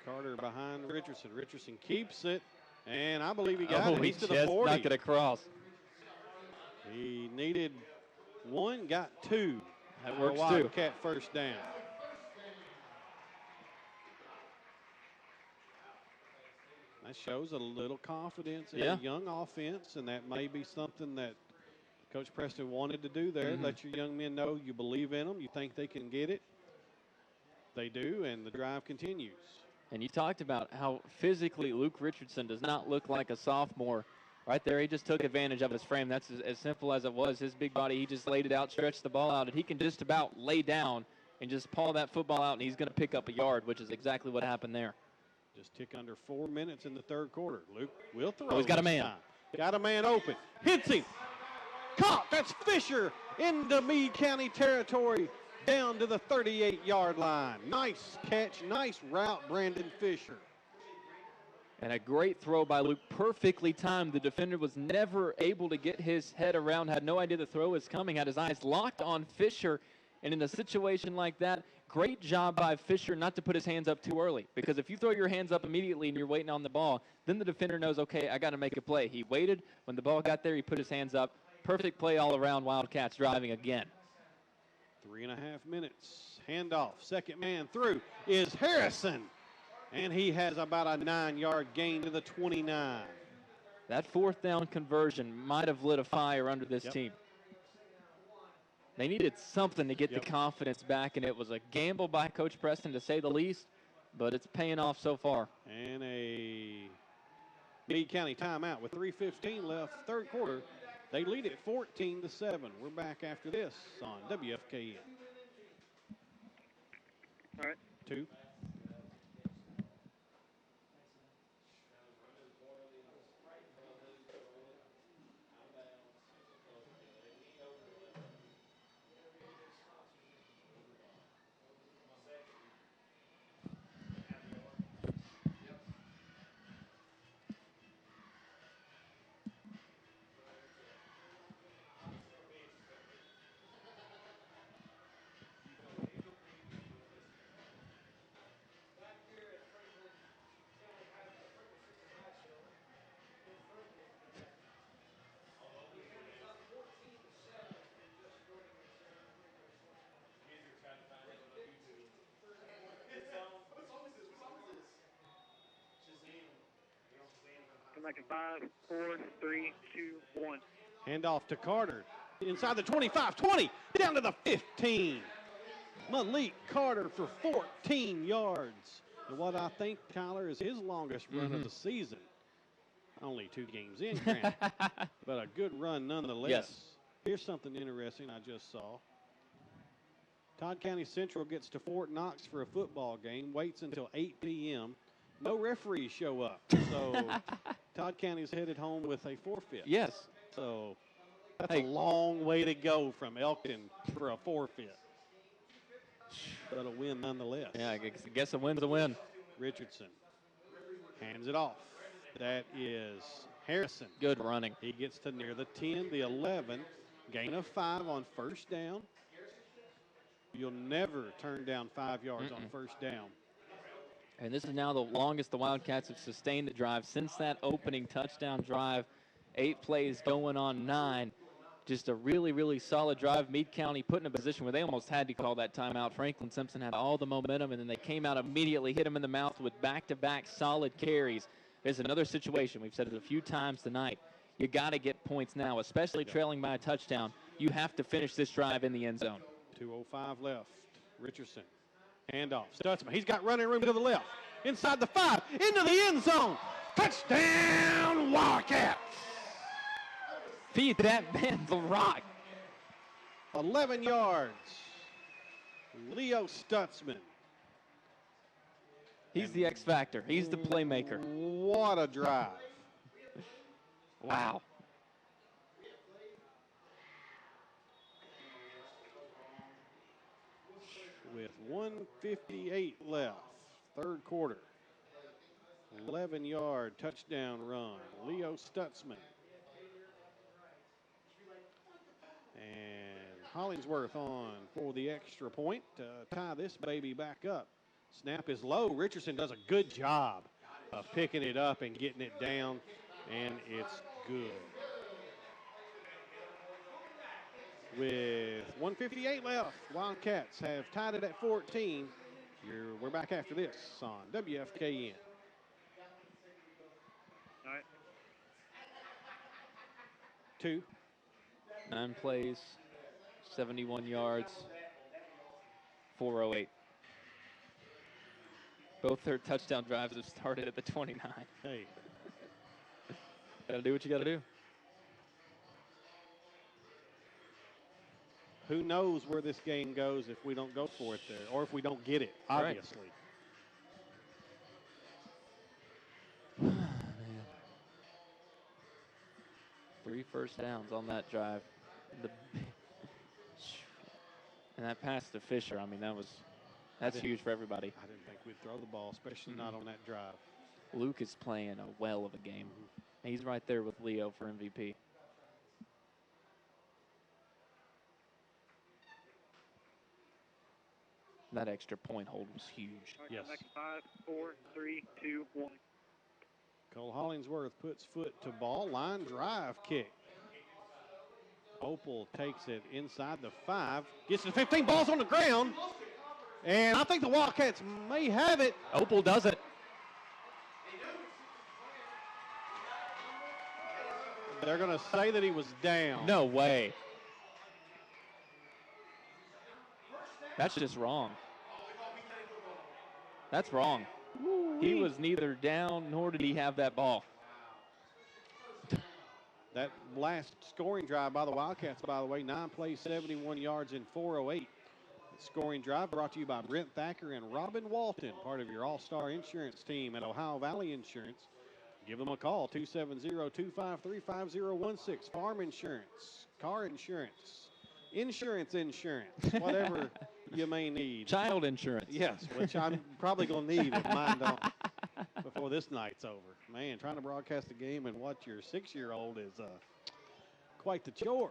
[SPEAKER 2] Carter behind Richardson. Richardson keeps it, and I believe he got it. He's to the 40.
[SPEAKER 1] Knock it across.
[SPEAKER 2] He needed 1, got 2.
[SPEAKER 1] That works too.
[SPEAKER 2] Wildcat first down. That shows a little confidence in a young offense, and that may be something that Coach Preston wanted to do there. Let your young men know you believe in them. You think they can get it. They do, and the drive continues.
[SPEAKER 1] And you talked about how physically Luke Richardson does not look like a sophomore. Right there, he just took advantage of his frame. That's as simple as it was. His big body, he just laid it out, stretched the ball out, and he can just about lay down and just paw that football out, and he's going to pick up a yard, which is exactly what happened there.
[SPEAKER 2] Just tick under 4 minutes in the third quarter. Luke will throw.
[SPEAKER 1] Oh, he's got a man.
[SPEAKER 2] Time. Got a man open. Hits him. Caught. That's Fisher into Meade County territory down to the 38-yard line. Nice catch. Nice route, Brandon Fisher.
[SPEAKER 1] And a great throw by Luke, perfectly timed. The defender was never able to get his head around, had no idea the throw was coming, had his eyes locked on Fisher. And in a situation like that, great job by Fisher not to put his hands up too early. Because if you throw your hands up immediately and you're waiting on the ball, then the defender knows, okay, I got to make a play. He waited. When the ball got there, he put his hands up. Perfect play all around. Wildcats driving again.
[SPEAKER 2] 3.5 minutes. Handoff. Second man through is Harrison. And he has about a 9-yard gain to the 29.
[SPEAKER 1] That fourth down conversion might have lit a fire under this team. They needed something to get the confidence back, and it was a gamble by Coach Preston, to say the least, but it's paying off so far.
[SPEAKER 2] And a Meade County timeout with 3:15 left, third quarter. They lead it 14-7. We're back after this on WFKN.
[SPEAKER 3] All right.
[SPEAKER 2] 2.
[SPEAKER 3] Come back in 5, 4, 3, 2, 1.
[SPEAKER 2] Handoff to Carter. Inside the 25, 20, down to the 15. Malik Carter for 14 yards. And what I think, Tyler, is his longest run of the season. Only 2 games in, granted, but a good run nonetheless.
[SPEAKER 1] Yes.
[SPEAKER 2] Here's something interesting I just saw. Todd County Central gets to Fort Knox for a football game, waits until 8 p.m. No referees show up. So Todd County's headed home with a forfeit.
[SPEAKER 1] Yes.
[SPEAKER 2] So that's a long way to go from Elkton for a forfeit. But a win nonetheless.
[SPEAKER 1] Yeah, I guess a win's a win.
[SPEAKER 2] Richardson hands it off. That is Harrison.
[SPEAKER 1] Good running.
[SPEAKER 2] He gets to near the 10, the 11. Gain of 5 on first down. You'll never turn down 5 yards on first down.
[SPEAKER 1] And this is now the longest the Wildcats have sustained the drive since that opening touchdown drive. 8 plays going on 9. Just a really, really solid drive. Meade County put in a position where they almost had to call that timeout. Franklin Simpson had all the momentum, and then they came out immediately, hit him in the mouth with back-to-back solid carries. There's another situation. We've said it a few times tonight. You got to get points now, especially trailing by a touchdown. You have to finish this drive in the end zone.
[SPEAKER 2] 2:05 left. Richardson. Handoff. Stutzman. He's got running room to the left. Inside the 5. Into the end zone. Touchdown, Wildcats.
[SPEAKER 1] Feed that man the rock.
[SPEAKER 2] 11 yards. Leo Stutzman.
[SPEAKER 1] He's the X factor. He's the playmaker.
[SPEAKER 2] What a drive.
[SPEAKER 1] Wow.
[SPEAKER 2] With 1:58 left, third quarter. 11-yard touchdown run. Leo Stutzman. And Hollingsworth on for the extra point to tie this baby back up. Snap is low. Richardson does a good job of picking it up and getting it down, and it's good. With 1:58 left, Wildcats have tied it at 14. We're back after this on WFKN.
[SPEAKER 3] All right.
[SPEAKER 2] 2.
[SPEAKER 1] 9 plays, 71 yards, 408. Both their touchdown drives have started at the 29.
[SPEAKER 2] Hey.
[SPEAKER 1] Got to do what you got to do.
[SPEAKER 2] Who knows where this game goes if we don't go for it there, or if we don't get it, obviously.
[SPEAKER 1] Right. Man. 3 first downs on that drive. And that pass to Fisher, I mean, that's huge for everybody.
[SPEAKER 2] I didn't think we'd throw the ball, especially not on that drive.
[SPEAKER 1] Luke is playing a well of a game. He's right there with Leo for MVP. That extra point hold was huge.
[SPEAKER 2] Yes.
[SPEAKER 3] 5, 4, 3, 2, 1.
[SPEAKER 2] Cole Hollingsworth puts foot to ball. Line drive kick. Opal takes it inside the 5. Gets to the 15. Ball's on the ground. And I think the Wildcats may have it.
[SPEAKER 1] Opal does it.
[SPEAKER 2] They're going to say that he was down.
[SPEAKER 1] No way. That's just wrong. That's wrong. He was neither down nor did he have that ball.
[SPEAKER 2] That last scoring drive by the Wildcats, by the way, 9 plays, 71 yards, and 408. Scoring drive brought to you by Brent Thacker and Robin Walton, part of your all-star insurance team at Ohio Valley Insurance. Give them a call, 270-253-5016. Farm insurance, car insurance, insurance, whatever you may need.
[SPEAKER 1] Child insurance.
[SPEAKER 2] Yes, which I'm probably going to need if mine don't before this night's over. Man, trying to broadcast a game and watch your 6-year-old is quite the chore.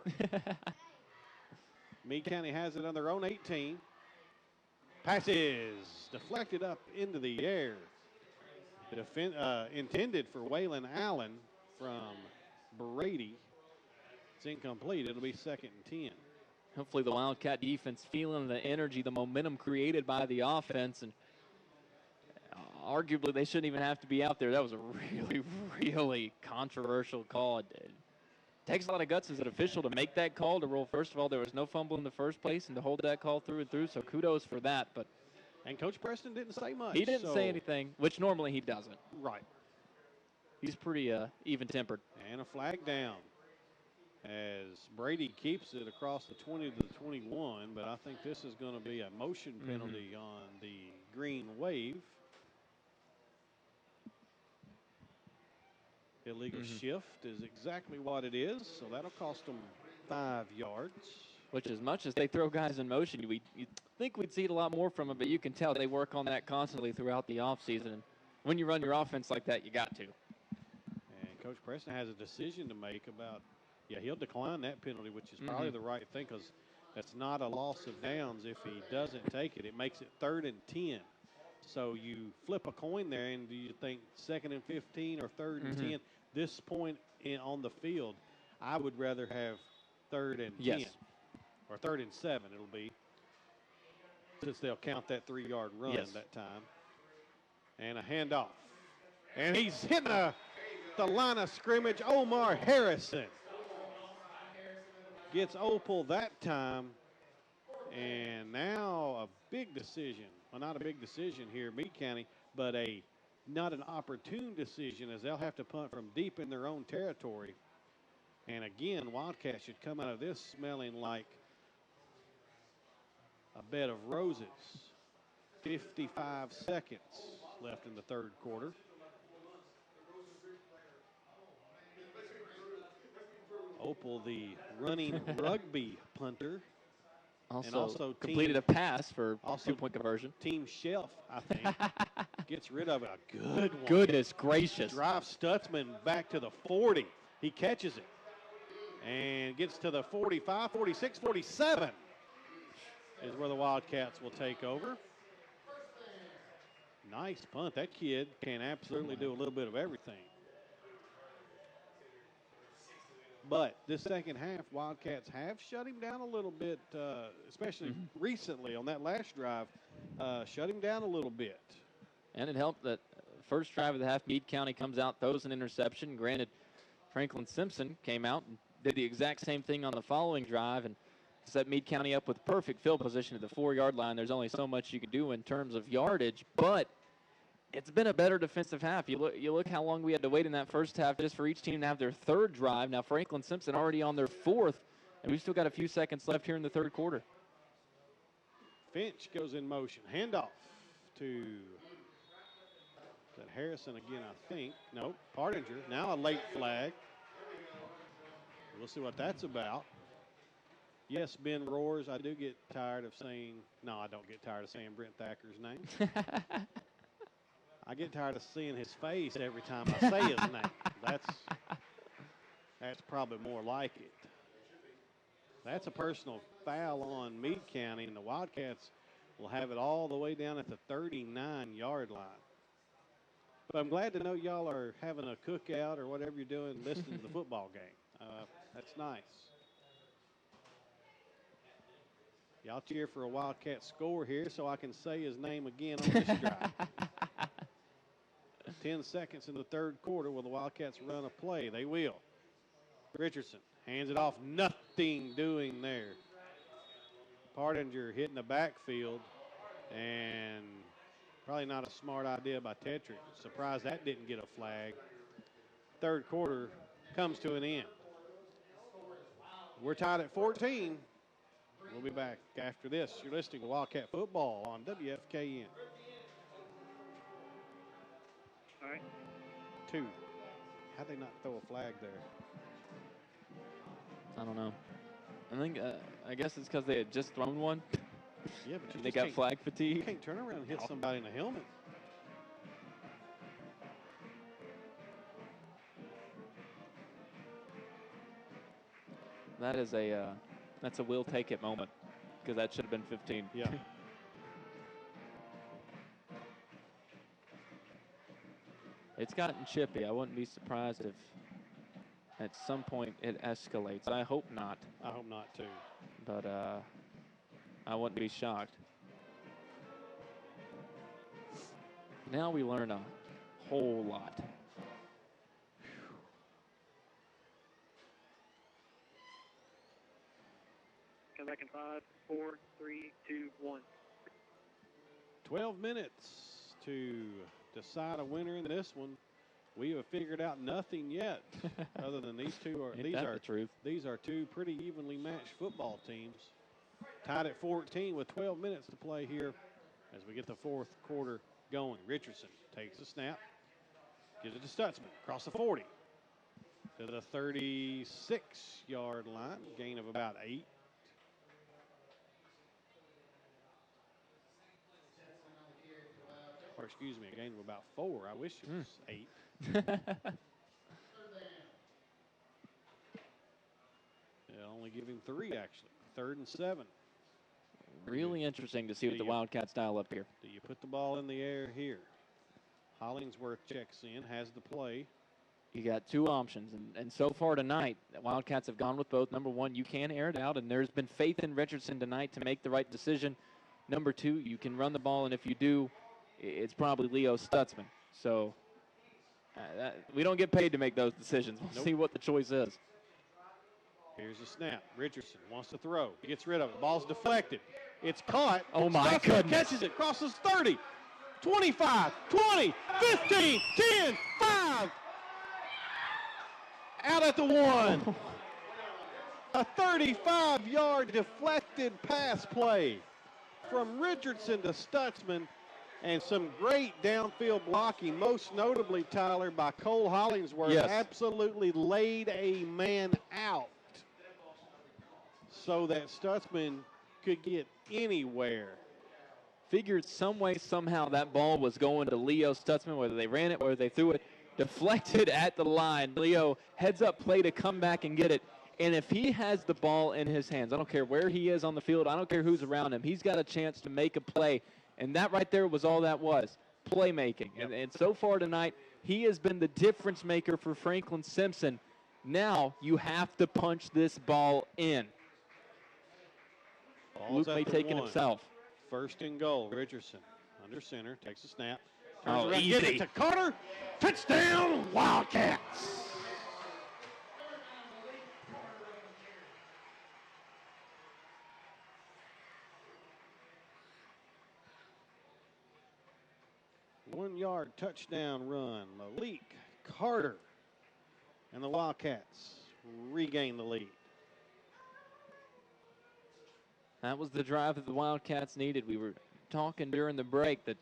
[SPEAKER 2] Meade County has it on their own 18. Passes deflected up into the air. Intended for Waylon Allen from Brady. It's incomplete. It'll be 2nd and 10.
[SPEAKER 1] Hopefully the Wildcat defense feeling the energy, the momentum created by the offense, and arguably they shouldn't even have to be out there. That was a really, really controversial call. It takes a lot of guts as an official to make that call, to rule. First of all, there was no fumble in the first place, and to hold that call through and through, so kudos for that.
[SPEAKER 2] And Coach Preston didn't say much.
[SPEAKER 1] He didn't say anything, which normally he doesn't.
[SPEAKER 2] Right.
[SPEAKER 1] He's pretty even-tempered.
[SPEAKER 2] And a flag down as Brady keeps it across the 20 to the 21, but I think this is going to be a motion penalty on the green wave. Illegal shift is exactly what it is, so that'll cost them 5 yards.
[SPEAKER 1] Which, as much as they throw guys in motion, you'd think we'd see it a lot more from them, but you can tell they work on that constantly throughout the offseason. And when you run your offense like that, you got to.
[SPEAKER 2] And Coach Preston has a decision to make about, he'll decline that penalty, which is probably the right thing, because that's not a loss of downs. If he doesn't take it, it makes it 3rd and 10. So you flip a coin there, and do you think 2nd and 15 or 3rd and 10? This point on the field, I would rather have 3rd and 10. Or 3rd and 7 it'll be, since they'll count that 3-yard run that time. And a handoff. And he's hitting the line of scrimmage. Omar Harrison gets Opal that time. And now a big decision. Well, not a big decision here, Meade County, but not an opportune decision, as they'll have to punt from deep in their own territory. And again, Wildcats should come out of this smelling like a bed of roses. 55 seconds left in the 3rd quarter. Opal, the running rugby punter.
[SPEAKER 1] Also completed a pass for two-point conversion.
[SPEAKER 2] Team Shelf, I think, gets rid of a good one.
[SPEAKER 1] Goodness gracious.
[SPEAKER 2] Drives Stutzman back to the 40. He catches it and gets to the 45, 46, 47 is where the Wildcats will take over. Nice punt. That kid can absolutely do a little bit of everything. But this second half, Wildcats have shut him down a little bit, especially recently on that last drive. Shut him down a little bit.
[SPEAKER 1] And it helped that first drive of the half, Meade County comes out, throws an interception. Granted, Franklin Simpson came out and did the exact same thing on the following drive and set Meade County up with perfect field position at the 4-yard line. There's only so much you can do in terms of yardage, but it's been a better defensive half. You look how long we had to wait in that first half just for each team to have their 3rd drive. Now Franklin Simpson already on their 4th, and we've still got a few seconds left here in the 3rd quarter.
[SPEAKER 2] Finch goes in motion. Handoff to Harrison again, I think. No, Partinger. Now a late flag. We'll see what that's about. Yes, Ben roars. I do get tired of saying, no, I don't get tired of saying Brent Thacker's name. I get tired of seeing his face every time I say his name. That's probably more like it. That's a personal foul on Meade County, and the Wildcats will have it all the way down at the 39-yard line. But I'm glad to know y'all are having a cookout or whatever you're doing, listening to the football game. That's nice. Y'all cheer for a Wildcat score here so I can say his name again on this drive. 10 seconds in the 3rd quarter. Will the Wildcats run a play? They will. Richardson hands it off. Nothing doing there. Partinger hitting the backfield, and probably not a smart idea by Tetrick. Surprised that didn't get a flag. 3rd quarter comes to an end. We're tied at 14. We'll be back after this. You're listening to Wildcat Football on WFKN.
[SPEAKER 3] All right.
[SPEAKER 2] 2. How'd they not throw a flag there?
[SPEAKER 1] I don't know. I think, I guess it's because they had just thrown one.
[SPEAKER 2] Yeah, but you
[SPEAKER 1] They
[SPEAKER 2] just
[SPEAKER 1] got
[SPEAKER 2] can't-
[SPEAKER 1] flag
[SPEAKER 2] You
[SPEAKER 1] fatigue.
[SPEAKER 2] can't turn around and hit somebody in the helmet.
[SPEAKER 1] That is that's a will take it moment, because that should have been 15.
[SPEAKER 2] Yeah.
[SPEAKER 1] It's gotten chippy. I wouldn't be surprised if at some point it escalates. I hope not,
[SPEAKER 2] I hope not, too.
[SPEAKER 1] but I wouldn't be shocked. Now we learn a whole lot.
[SPEAKER 3] Come back in 5, 4, 3, 2, 1.
[SPEAKER 2] 12 minutes to decide a winner in this one. We have figured out nothing yet, other than these two are
[SPEAKER 1] Ain't that the truth?
[SPEAKER 2] These are two pretty evenly matched football teams. Tied at 14 with 12 minutes to play here as we get the fourth quarter going. Richardson takes a snap, gives it to Stutzman across the 40 to the 36-yard line, gain of about 8. Or excuse me, a gain of about 4. I wish it was 8. They'll only give him 3, actually. 3rd and 7.
[SPEAKER 1] Really interesting to see what the Wildcats dial up here.
[SPEAKER 2] Do you put the ball in the air here? Hollingsworth checks in, has the play.
[SPEAKER 1] You got two options, and so far tonight, the Wildcats have gone with both. Number one, you can air it out, and there's been faith in Richardson tonight to make the right decision. Number two, you can run the ball, and if you do, it's probably Leo Stutzman. So we don't get paid to make those decisions. We'll see what the choice is.
[SPEAKER 2] Here's a snap. Richardson wants to throw. He gets rid of it. Ball's deflected. It's caught.
[SPEAKER 1] Oh, my
[SPEAKER 2] Stutzman
[SPEAKER 1] goodness.
[SPEAKER 2] catches it, crosses 30, 25, 20, 15, 10, 5. Out at the 1. A 35-yard deflected pass play from Richardson to Stutzman, and some great downfield blocking, most notably, Tyler, by Cole Hollingsworth.
[SPEAKER 1] Yes.
[SPEAKER 2] Absolutely laid a man out so that Stutzman could get anywhere.
[SPEAKER 1] Figured some way, somehow, that ball was going to Leo Stutzman, whether they ran it, whether they threw it, deflected at the line. Leo heads up play to come back and get it. And if he has the ball in his hands, I don't care where he is on the field, I don't care who's around him, he's got a chance to make a play. And that right there was all that was, playmaking.
[SPEAKER 2] Yep.
[SPEAKER 1] And so far tonight, he has been the difference maker for Franklin Simpson. Now you have to punch this ball in.
[SPEAKER 2] Ball's
[SPEAKER 1] Luke may
[SPEAKER 2] at the
[SPEAKER 1] take it
[SPEAKER 2] 1.
[SPEAKER 1] himself.
[SPEAKER 2] 1st and goal. Richardson under center, takes a snap.
[SPEAKER 1] Oh,
[SPEAKER 2] Turns around, gives
[SPEAKER 1] easy.
[SPEAKER 2] it to Carter. Touchdown, Wildcats. One-yard touchdown run. Malik Carter. And the Wildcats regain the lead.
[SPEAKER 1] That was the drive that the Wildcats needed. We were talking during the break that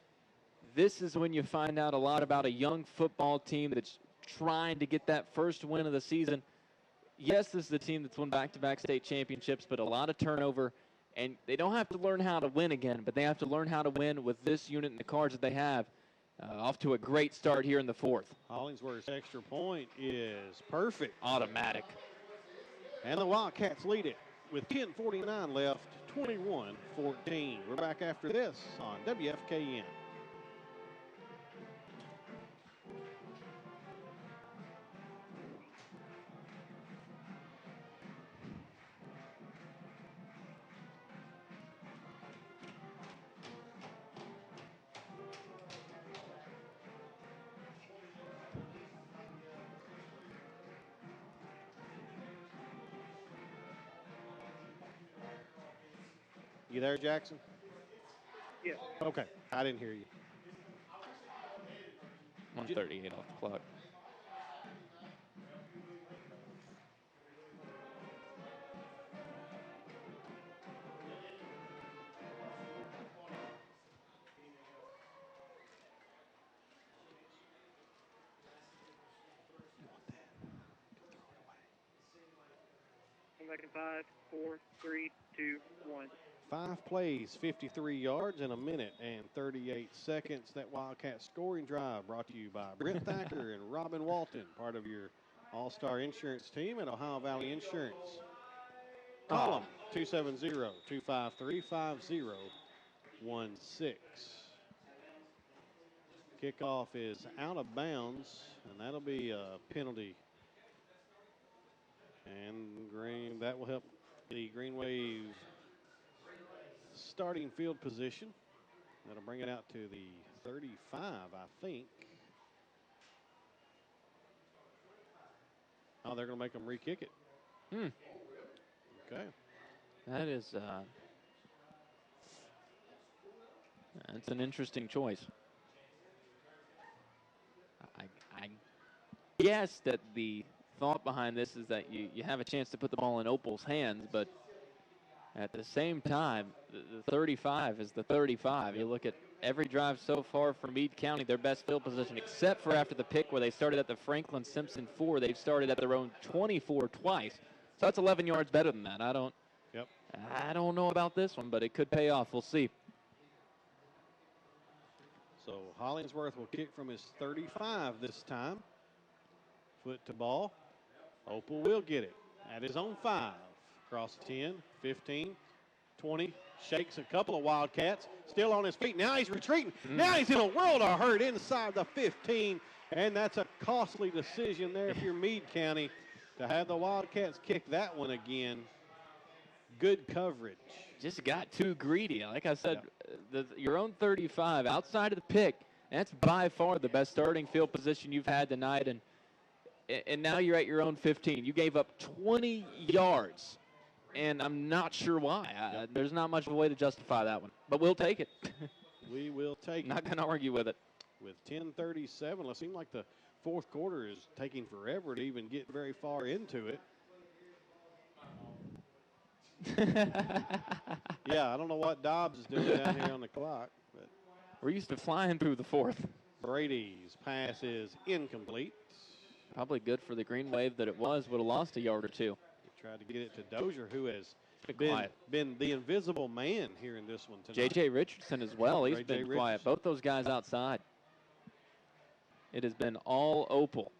[SPEAKER 1] this is when you find out a lot about a young football team that's trying to get that first win of the season. Yes, this is the team that's won back-to-back state championships, but a lot of turnover. And they don't have to learn how to win again, but they have to learn how to win with this unit and the cards that they have. Off to a great start here in the fourth.
[SPEAKER 2] Hollingsworth's extra point is perfect.
[SPEAKER 1] Automatic.
[SPEAKER 2] And the Wildcats lead it with 10:49 left, 21-14. We're back after this on WFKN. You there, Jackson?
[SPEAKER 3] Yes.
[SPEAKER 2] Okay, I didn't hear you.
[SPEAKER 1] 138 off the clock.
[SPEAKER 3] back in 5, 4, 3, 2, 1.
[SPEAKER 2] 5 plays, 53 yards in a minute and 38 seconds. That Wildcat scoring drive brought to you by Brent Thacker and Robin Walton, part of your All-Star Insurance team at Ohio Valley Insurance. Call them 270-253-5016. Kickoff is out of bounds, and that'll be a penalty. And that will help the Green Wave starting field position. That'll bring it out to the 35, I think. Oh, they're going to make them re-kick it. Okay.
[SPEAKER 1] That is, that's an interesting choice. I guess that the thought behind this is that you have a chance to put the ball in Opal's hands, but at the same time, the 35 is the 35. You look at every drive so far for Meade County, their best field position, except for after the pick where they started at the Franklin Simpson 4. They've started at their own 24 twice. So that's 11 yards better than that. I don't know about this one, but it could pay off. We'll see.
[SPEAKER 2] So Hollingsworth will kick from his 35 this time. Foot to ball. Opal will get it at his own 5. Across the 10, 15, 20. Shakes a couple of Wildcats. Still on his feet. Now he's retreating. Now he's in a world of hurt inside the 15. And that's a costly decision there if you're Meade County to have the Wildcats kick that one again. Good coverage.
[SPEAKER 1] Just got too greedy. Like I said, your own 35 outside of the pick, that's by far the best starting field position you've had tonight. And now you're at your own 15. You gave up 20 yards, and I'm not sure why. There's not much of a way to justify that one, but we'll take it.
[SPEAKER 2] We will take it.
[SPEAKER 1] Not going to argue with it.
[SPEAKER 2] With 10:37, it seems like the fourth quarter is taking forever to even get very far into it. Yeah, I don't know what Dobbs is doing down here on the clock. But
[SPEAKER 1] we're used to flying through the fourth.
[SPEAKER 2] Brady's pass is incomplete.
[SPEAKER 1] Probably good for the Green Wave that it would have lost a yard or two.
[SPEAKER 2] He tried to get it to Dozier, who has been the invisible man here in this one tonight.
[SPEAKER 1] J.J. Richardson as well. He's been quiet. Both those guys outside. It has been all Opal.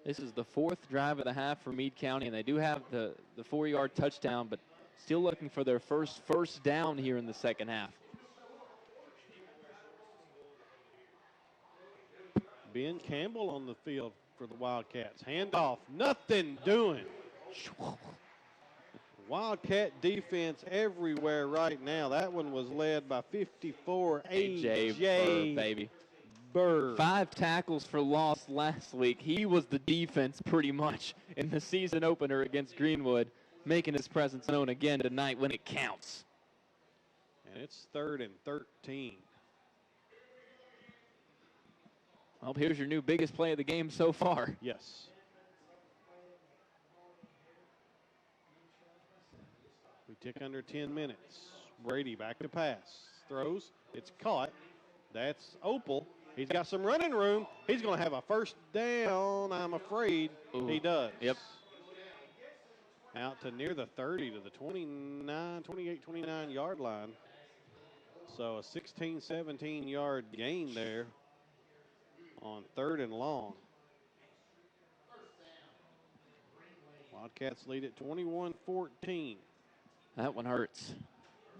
[SPEAKER 1] This is the 4th drive of the half for Meade County, and they do have the 4-yard touchdown, but still looking for their first down here in the second half.
[SPEAKER 2] Ben Campbell on the field for the Wildcats. Handoff, nothing doing. Wildcat defense everywhere right now. That one was led by 54 A.J.
[SPEAKER 1] Burr, baby.
[SPEAKER 2] Burr.
[SPEAKER 1] 5 tackles for loss last week. He was the defense pretty much in the season opener against Greenwood, making his presence known again tonight when it counts.
[SPEAKER 2] And it's 3rd and 13.
[SPEAKER 1] Well, here's your new biggest play of the game so far.
[SPEAKER 2] Yes. We tick under 10 minutes. Brady back to pass. Throws. It's caught. That's Opal. He's got some running room. He's going to have a first down, I'm afraid. Ooh. He does.
[SPEAKER 1] Yep.
[SPEAKER 2] Out to near the 30 to the 29 yard line. So a 16, 17 yard gain there on 3rd and long. Wildcats lead at 21-14.
[SPEAKER 1] That one hurts.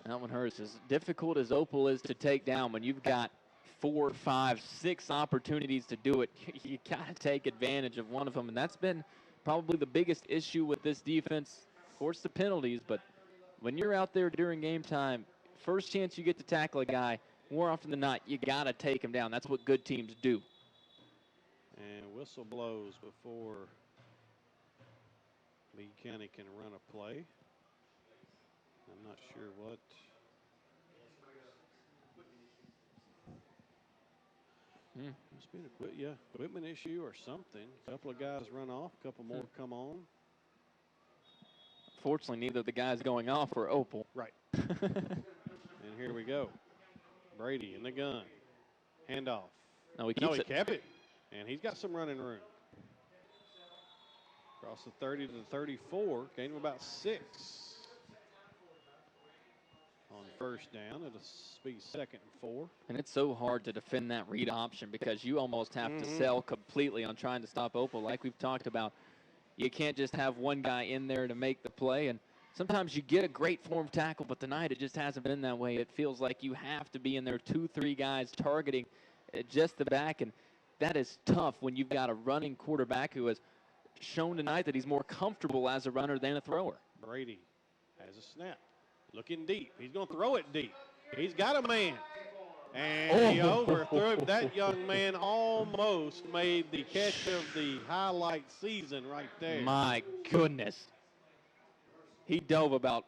[SPEAKER 1] That one hurts. As difficult as Opal is to take down, when you've got 4, 5, 6 opportunities to do it, you got to take advantage of one of them. And that's been probably the biggest issue with this defense. Of course, the penalties, but when you're out there during game time, first chance you get to tackle a guy, more often than not, you got to take him down. That's what good teams do.
[SPEAKER 2] And whistle blows before Meade County can run a play. I'm not sure what. Must be an equipment issue or something. A couple of guys run off, a couple more come on.
[SPEAKER 1] Fortunately, neither of the guys going off were Opal.
[SPEAKER 2] Right. And here we go. Brady in the gun. Handoff.
[SPEAKER 1] No, he
[SPEAKER 2] kept it. And he's got some running room. Across the 30 to the 34, gain of about 6 on first down. It'll be 2nd and 4.
[SPEAKER 1] And it's so hard to defend that read option because you almost have to sell completely on trying to stop Opal. Like we've talked about, you can't just have one guy in there to make the play. And sometimes you get a great form tackle, but tonight it just hasn't been that way. It feels like you have to be in there 2-3 guys targeting just the back. And that is tough when you've got a running quarterback who has shown tonight that he's more comfortable as a runner than a thrower.
[SPEAKER 2] Brady has a snap. Looking deep. He's going to throw it deep. He's got a man. And he overthrew him. That young man almost made the catch of the highlight season right there.
[SPEAKER 1] My goodness. He dove about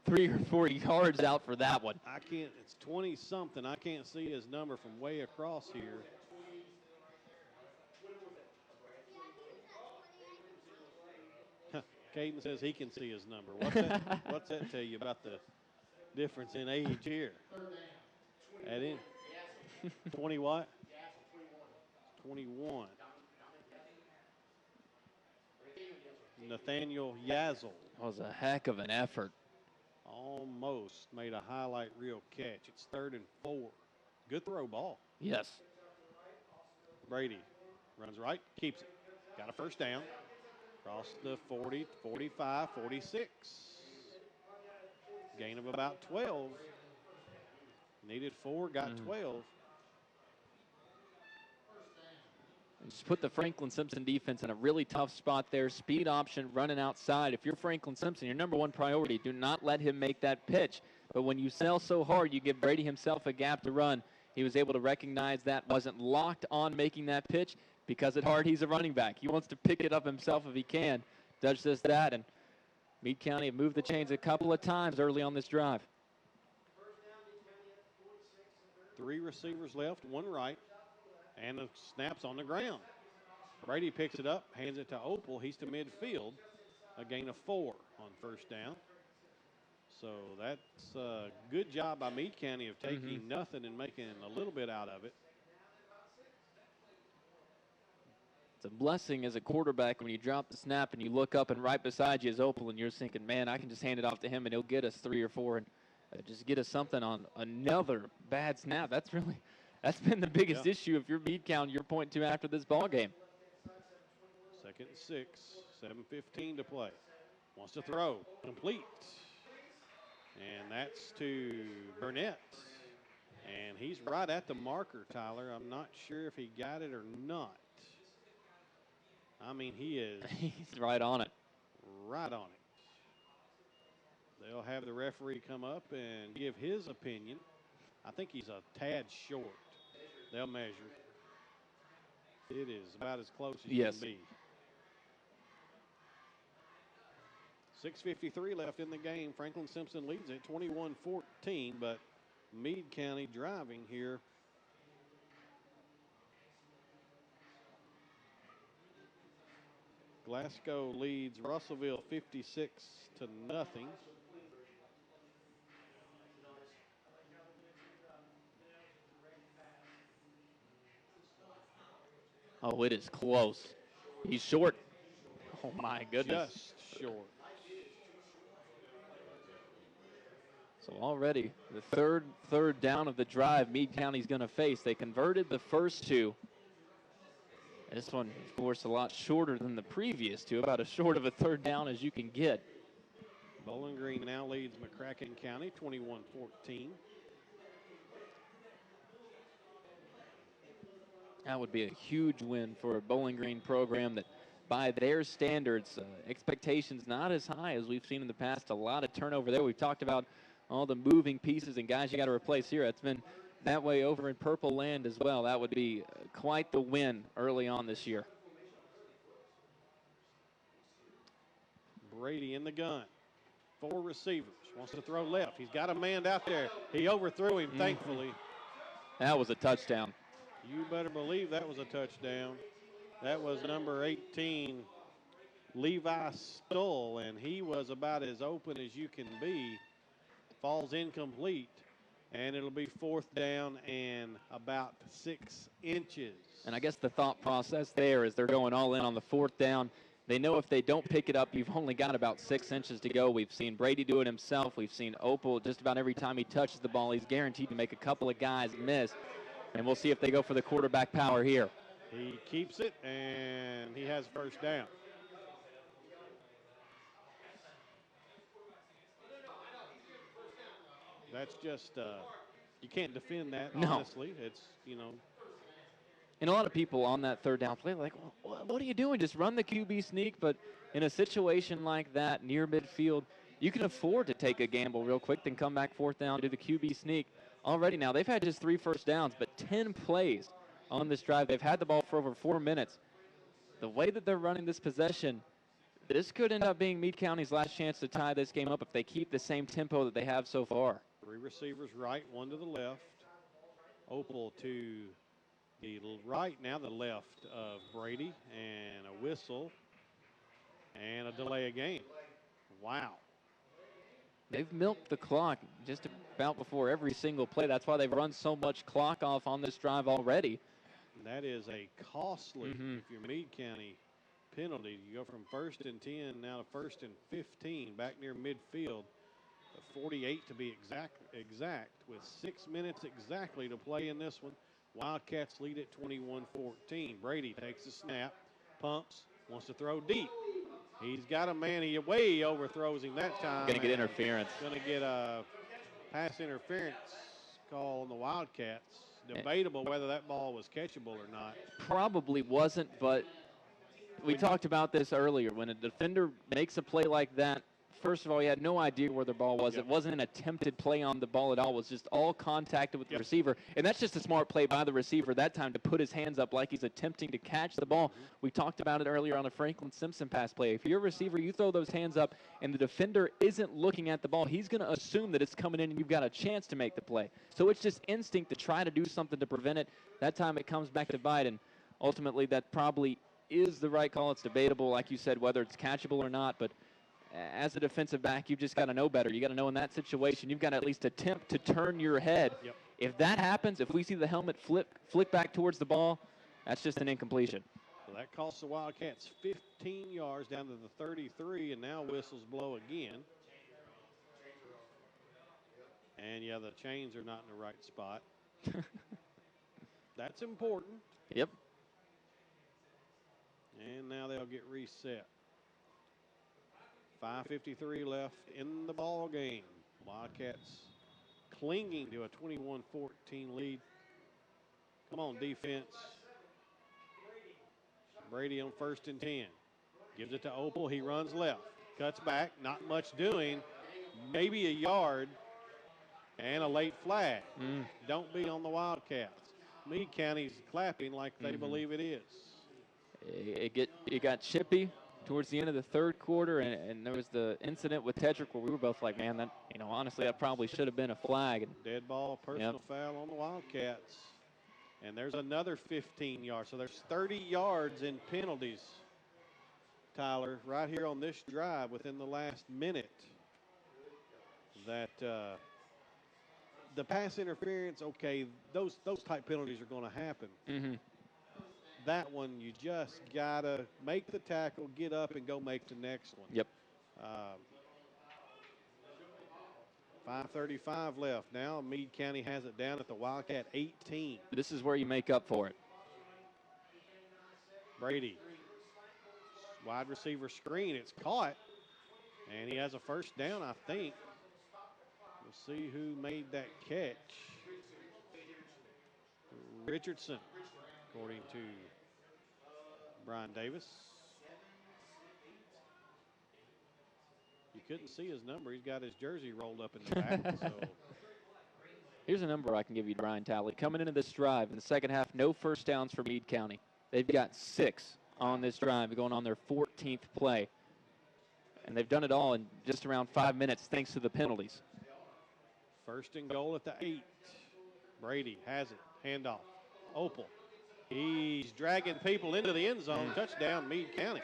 [SPEAKER 1] 3 or 4 yards out for that one.
[SPEAKER 2] I can't, it's 20-something. I can't see his number from way across here. Caden says he can see his number. What's that tell you about the difference in age here? Add in 20 what? 21. Nathaniel Yazzle.
[SPEAKER 1] Was a heck of an effort.
[SPEAKER 2] Almost made a highlight reel catch. It's 3rd and 4. Good throw ball.
[SPEAKER 1] Yes.
[SPEAKER 2] Brady runs right, keeps it. Got a first down. Across the 40, 45, 46. Gain of about 12. Needed 4, got 12.
[SPEAKER 1] Just put the Franklin Simpson defense in a really tough spot there. Speed option, running outside. If you're Franklin Simpson, your number one priority, do not let him make that pitch. But when you sell so hard, you give Brady himself a gap to run. He was able to recognize that, wasn't locked on making that pitch because at heart he's a running back. He wants to pick it up himself if he can. Does just that, and Meade County have moved the chains a couple of times early on this drive.
[SPEAKER 2] 3 receivers left, 1 right, and the snap's on the ground. Brady picks it up, hands it to Opal. He's to midfield, a gain of 4 on first down. So that's a good job by Meade County of taking nothing and making a little bit out of it.
[SPEAKER 1] It's a blessing as a quarterback when you drop the snap and you look up and right beside you is Opal and you're thinking, man, I can just hand it off to him and he'll get us 3 or 4 and just get us something on another bad snap. That's been the biggest issue if you're Meade County you're pointing to after this ball game.
[SPEAKER 2] 2nd and 6, 7:15 to play. Wants to throw, complete. And that's to Burnett. And he's right at the marker, Tyler. I'm not sure if he got it or not. I mean, he is.
[SPEAKER 1] He's right on it.
[SPEAKER 2] Right on it. They'll have the referee come up and give his opinion. I think he's a tad short. They'll measure. It is about as close as you can be. 6:53 left in the game. Franklin Simpson leads it 21-14, but Meade County driving here. Glasgow leads Russellville 56-0.
[SPEAKER 1] Oh, it is close. He's short. Oh, my goodness.
[SPEAKER 2] Just short.
[SPEAKER 1] So already the third down of the drive Meade County's going to face. They converted the first 2. This one, of course, a lot shorter than the previous 2, about as short of a 3rd down as you can get.
[SPEAKER 2] Bowling Green now leads McCracken County 21-14.
[SPEAKER 1] That would be a huge win for a Bowling Green program that, by their standards, expectations not as high as we've seen in the past. A lot of turnover there. We've talked about all the moving pieces and guys you got to replace here. It's been that way over in Purple Land as well. That would be quite the win early on this year.
[SPEAKER 2] Brady in the gun. 4 receivers. Wants to throw left. He's got a man out there. He overthrew him, thankfully.
[SPEAKER 1] That was a touchdown.
[SPEAKER 2] You better believe that was a touchdown. That was number 18, Levi Stoll, and he was about as open as you can be. Falls incomplete, and it'll be 4th down and about 6 inches.
[SPEAKER 1] And I guess the thought process there is they're going all in on the 4th down. They know if they don't pick it up, you've only got about 6 inches to go. We've seen Brady do it himself. We've seen Opal just about every time he touches the ball, he's guaranteed to make a couple of guys miss. And we'll see if they go for the quarterback power here.
[SPEAKER 2] He keeps it, and he has first down. That's just, you can't defend that, honestly. It's,
[SPEAKER 1] And a lot of people on that third down play are like, what are you doing? Just run the QB sneak. But in a situation like that, near midfield, you can afford to take a gamble real quick, then come back fourth down, do the QB sneak. Already now, they've had just 3 first downs, but 10 plays on this drive. They've had the ball for over 4 minutes. The way that they're running this possession, this could end up being Meade County's last chance to tie this game up if they keep the same tempo that they have so far.
[SPEAKER 2] 3 receivers right, 1 to the left. Opal to the right, now the left of Brady, and a whistle and a delay of game. Wow.
[SPEAKER 1] They've milked the clock just about before every single play. That's why they've run so much clock off on this drive already.
[SPEAKER 2] That is a costly, if you're Meade County, penalty. You go from 1st and 10 now to 1st and 15 back near midfield. 48 to be exact with 6 minutes exactly to play in this one. Wildcats lead at 21-14. Brady takes the snap, pumps, wants to throw deep. He's got a man. He way overthrows him that time.
[SPEAKER 1] Going to get interference.
[SPEAKER 2] Going to get a pass interference call on the Wildcats. Debatable whether that ball was catchable or not.
[SPEAKER 1] Probably wasn't, but we talked about this earlier. When a defender makes a play like that, first of all, he had no idea where the ball was. It wasn't an attempted play on the ball at all. It was just all contacted with the receiver. And that's just a smart play by the receiver that time to put his hands up like he's attempting to catch the ball. We talked about it earlier on a Franklin Simpson pass play. If you're a receiver, you throw those hands up and the defender isn't looking at the ball, he's going to assume that it's coming in and you've got a chance to make the play. So it's just instinct to try to do something to prevent it. That time it comes back to bite, and ultimately that probably is the right call. It's debatable, like you said, whether it's catchable or not, but as a defensive back, you've just got to know better. You got to know in that situation, you've got to at least attempt to turn your head. If that happens, if we see the helmet flick back towards the ball, that's just an incompletion.
[SPEAKER 2] Well, that costs the Wildcats 15 yards down to the 33, and now whistles blow again. And, yeah, the chains are not in the right spot. That's important.
[SPEAKER 1] Yep.
[SPEAKER 2] And now they'll get reset. 5:53 left in the ball game. Wildcats clinging to a 21-14 lead. Come on, defense. Brady on 1st and 10. Gives it to Opal. He runs left. Cuts back. Not much doing. Maybe a yard. And a late flag. Don't be on the Wildcats. Meade County's clapping like they believe it is.
[SPEAKER 1] It got chippy towards the end of the third quarter, and there was the incident with Tedrick where we were both like, man, that, honestly, that probably should have been a flag.
[SPEAKER 2] Dead ball, personal foul on the Wildcats. And there's another 15 yards. So there's 30 yards in penalties, Tyler, right here on this drive within the last minute. That the pass interference, okay, those type penalties are going to happen. That one, you just got to make the tackle, get up, and go make the next one. 5:35 left now. Meade County has it down at the Wildcat 18.
[SPEAKER 1] This is where you make up for it.
[SPEAKER 2] Brady, wide receiver screen. It's caught, and he has a first down, I think. We'll see who made that catch. Richardson, according to Brian Davis. You couldn't see his number. He's got his jersey rolled up in the back. So.
[SPEAKER 1] Here's a number I can give you, Brian Talley. Coming into this drive in the second half, no first downs for Meade County. They've got 6 on this drive, going on their 14th play. And they've done it all in just around 5 minutes thanks to the penalties.
[SPEAKER 2] 1st and goal at the 8. Brady has it. Handoff. Opal. He's dragging people into the end zone. Touchdown, Meade County.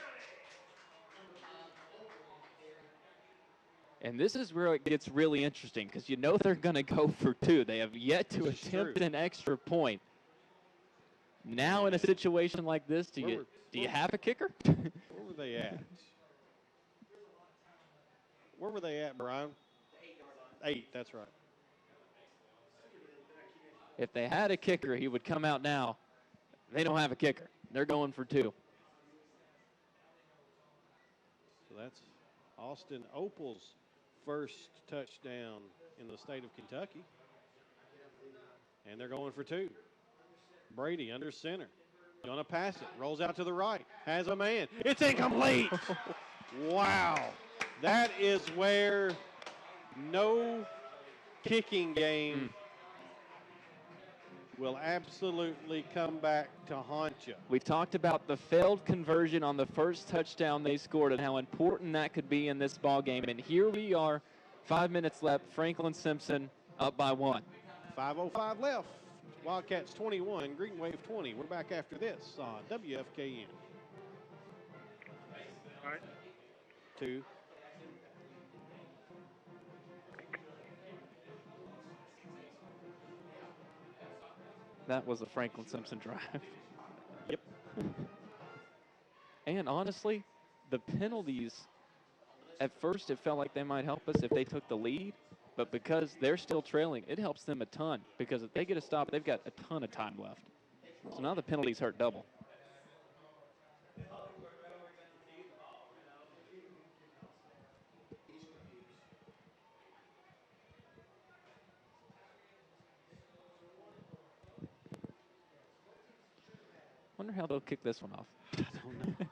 [SPEAKER 1] And this is where it gets really interesting because they're going to go for 2. They have yet to attempt an extra point. Now in a situation like this, do you have a kicker?
[SPEAKER 2] Where were they at? Where were they at, Brian? 8, that's right.
[SPEAKER 1] If they had a kicker, he would come out now. They don't have a kicker. They're going for 2.
[SPEAKER 2] So that's Austin Opal's first touchdown in the state of Kentucky. And they're going for 2. Brady under center. Going to pass it. Rolls out to the right. Has a man. It's incomplete. Wow. That is where no kicking game will absolutely come back to haunt you.
[SPEAKER 1] We talked about the failed conversion on the first touchdown they scored and how important that could be in this ball game. And here we are, 5 minutes left. Franklin Simpson up by 1.
[SPEAKER 2] 5:05 left. Wildcats 21, Green Wave 20. We're back after this on WFKN.
[SPEAKER 3] All right.
[SPEAKER 2] 2.
[SPEAKER 1] That was a Franklin Simpson drive.
[SPEAKER 2] Yep.
[SPEAKER 1] And honestly, the penalties, at first it felt like they might help us if they took the lead, but because they're still trailing, it helps them a ton because if they get a stop, they've got a ton of time left. So now the penalties hurt double. Wonder how they'll kick this one off.
[SPEAKER 2] I don't know.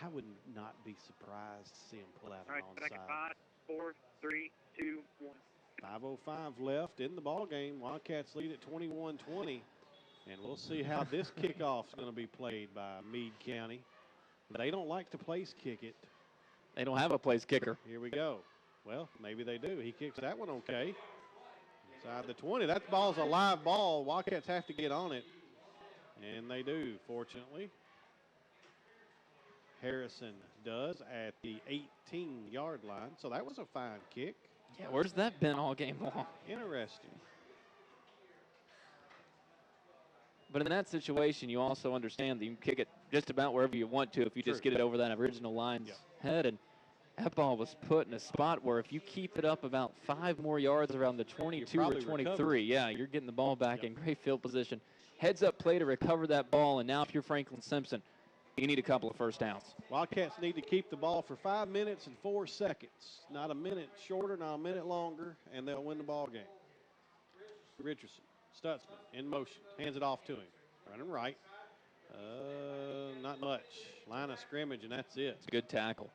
[SPEAKER 2] I would not be surprised to see him pull out
[SPEAKER 3] All
[SPEAKER 2] an
[SPEAKER 3] right, second
[SPEAKER 2] onside.
[SPEAKER 3] 5, 4, 3, 2, 1.
[SPEAKER 2] 5:05 left in the ball game. Wildcats lead at 21-20. And we'll see how this kickoff is going to be played by Meade County. They don't like to place kick it.
[SPEAKER 1] They don't have a place kicker.
[SPEAKER 2] Here we go. Well, maybe they do. He kicks that one okay. Inside the 20. That ball's a live ball. Wildcats have to get on it. And they do, fortunately. Harrison does at the 18-yard line. So that was a fine kick.
[SPEAKER 1] Yeah, where's that been all game long?
[SPEAKER 2] Interesting.
[SPEAKER 1] But in that situation, you also understand that you can kick it just about wherever you want to if you just
[SPEAKER 2] True.
[SPEAKER 1] get it over that original line's head. And that ball was put in a spot where if you keep it up about 5 more yards around the 22 or 23,
[SPEAKER 2] recover.
[SPEAKER 1] Yeah, you're getting the ball back in great field position. Heads-up play to recover that ball, and now if you're Franklin Simpson, you need a couple of first downs.
[SPEAKER 2] Wildcats need to keep the ball for 5 minutes and 4 seconds. Not a minute shorter, not a minute longer, and they'll win the ball game. Richardson, Stutzman in motion, hands it off to him. Running right. Not much. Line of scrimmage, and that's it.
[SPEAKER 1] It's a good tackle.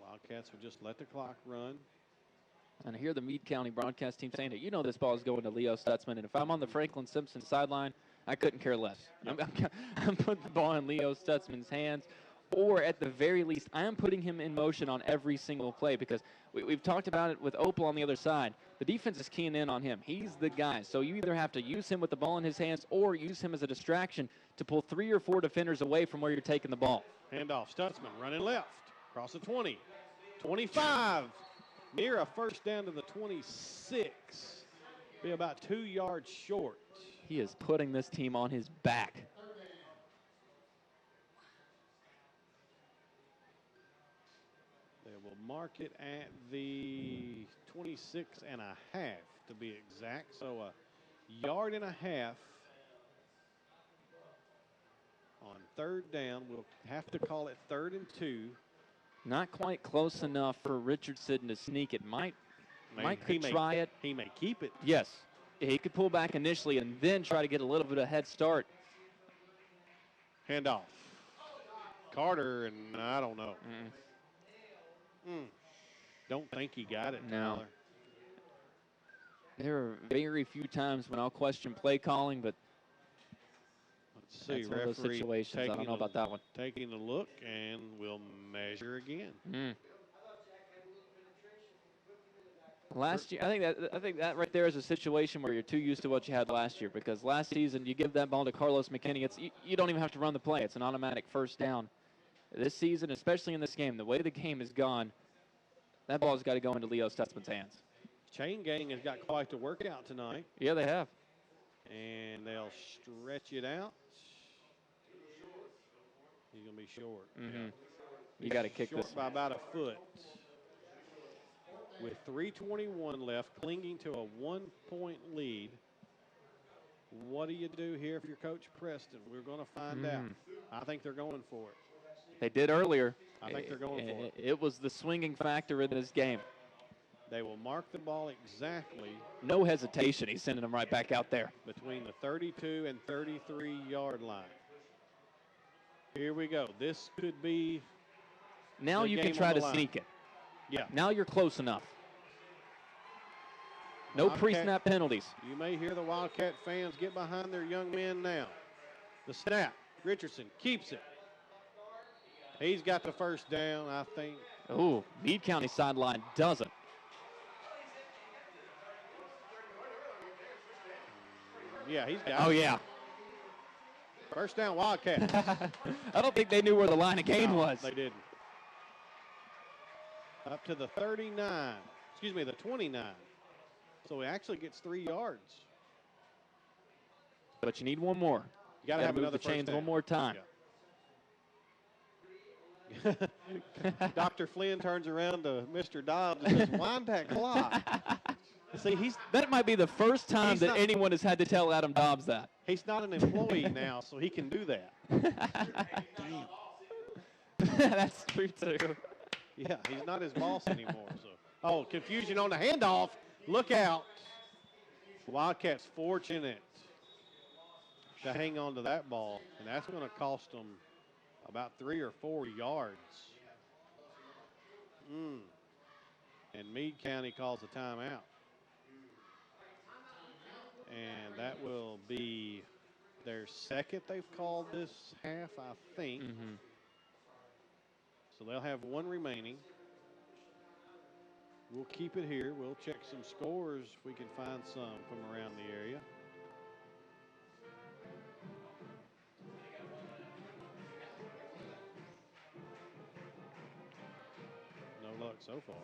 [SPEAKER 2] Wildcats will just let the clock run.
[SPEAKER 1] And I hear the Meade County broadcast team saying that, you know, this ball is going to Leo Stutzman. And if I'm on the Franklin Simpson sideline, I couldn't care less.
[SPEAKER 2] Yep.
[SPEAKER 1] I'm putting the ball in Leo Stutzman's hands. Or at the very least, I am putting him in motion on every single play because we've talked about it with Opal on the other side. The defense is keying in on him. He's the guy. So you either have to use him with the ball in his hands or use him as a distraction to pull 3 or 4 defenders away from where you're taking the ball.
[SPEAKER 2] Handoff, Stutzman running left. Across the 20. 25. Near a first down to the 26. Be about 2 yards short.
[SPEAKER 1] He is putting this team on his back.
[SPEAKER 2] They will mark it at the 26 and a half to be exact. So a yard and a half on 3rd down. We'll have to call it 3rd and 2.
[SPEAKER 1] Not quite close enough for Richardson to sneak it. Mike could try it.
[SPEAKER 2] He may keep it.
[SPEAKER 1] Yes. He could pull back initially and then try to get a little bit of head start.
[SPEAKER 2] Handoff. Carter, and I don't know. Don't think he got it,
[SPEAKER 1] No.
[SPEAKER 2] Tyler.
[SPEAKER 1] There are very few times when I'll question play calling, but
[SPEAKER 2] Let's see.
[SPEAKER 1] that's one of those
[SPEAKER 2] Referee
[SPEAKER 1] situations. I don't know about that one.
[SPEAKER 2] Taking a look, and we'll measure again.
[SPEAKER 1] Last year, I think that right there is a situation where you're too used to what you had last year because last season you give that ball to Carlos McKinney, you don't even have to run the play. It's an automatic first down. This season, especially in this game, the way the game has gone, that ball's got to go into Leo Stutzman's hands.
[SPEAKER 2] Chain gang has got quite the workout tonight.
[SPEAKER 1] Yeah, they have.
[SPEAKER 2] And they'll stretch it out. He's going to be short.
[SPEAKER 1] Mm-hmm.
[SPEAKER 2] Yeah.
[SPEAKER 1] You got to kick
[SPEAKER 2] short
[SPEAKER 1] this
[SPEAKER 2] by about a foot. With 3:21 left, clinging to a 1-point lead. What do you do here if you're Coach Preston? We're going to find out. I think they're going for it.
[SPEAKER 1] They did earlier.
[SPEAKER 2] I think they're going for it.
[SPEAKER 1] It was the swinging factor in this game.
[SPEAKER 2] They will mark the ball exactly.
[SPEAKER 1] No hesitation. He's sending them right back out there.
[SPEAKER 2] Between the 32 and 33-yard line. Here we go. This could be.
[SPEAKER 1] Now you can try to sneak it.
[SPEAKER 2] Yeah.
[SPEAKER 1] Now you're close enough. No
[SPEAKER 2] Wildcat,
[SPEAKER 1] pre-snap penalties.
[SPEAKER 2] You may hear the Wildcat fans get behind their young men now. The snap. Richardson keeps it. He's got the first down, I think.
[SPEAKER 1] Oh, Meade County sideline doesn't.
[SPEAKER 2] Yeah, he's got it.
[SPEAKER 1] Oh, yeah.
[SPEAKER 2] First down, Wildcat.
[SPEAKER 1] I don't think they knew where the line of gain was.
[SPEAKER 2] They didn't. Up to the 39. Excuse me, the 29. So he actually gets 3 yards.
[SPEAKER 1] But you need one more.
[SPEAKER 2] You got to have
[SPEAKER 1] move
[SPEAKER 2] another
[SPEAKER 1] the chains
[SPEAKER 2] first down.
[SPEAKER 1] one more time.
[SPEAKER 2] Yeah. Dr. Flynn turns around to Mr. Dobbs and says, wind that clock. See,
[SPEAKER 1] that might be the first time that anyone has had to tell Adam Dobbs that.
[SPEAKER 2] He's not an employee now, so he can do that. Damn.
[SPEAKER 1] That's true, too.
[SPEAKER 2] Yeah, he's not his boss anymore. So, oh, confusion on the handoff. Look out. Wildcats fortunate to hang on to that ball, and that's going to cost them about 3 or 4 yards. And Meade County calls a timeout. And that will be their second they've called this half, I think. So they'll have one remaining. We'll keep it here. We'll check some scores if we can find some from around the area. No luck so far.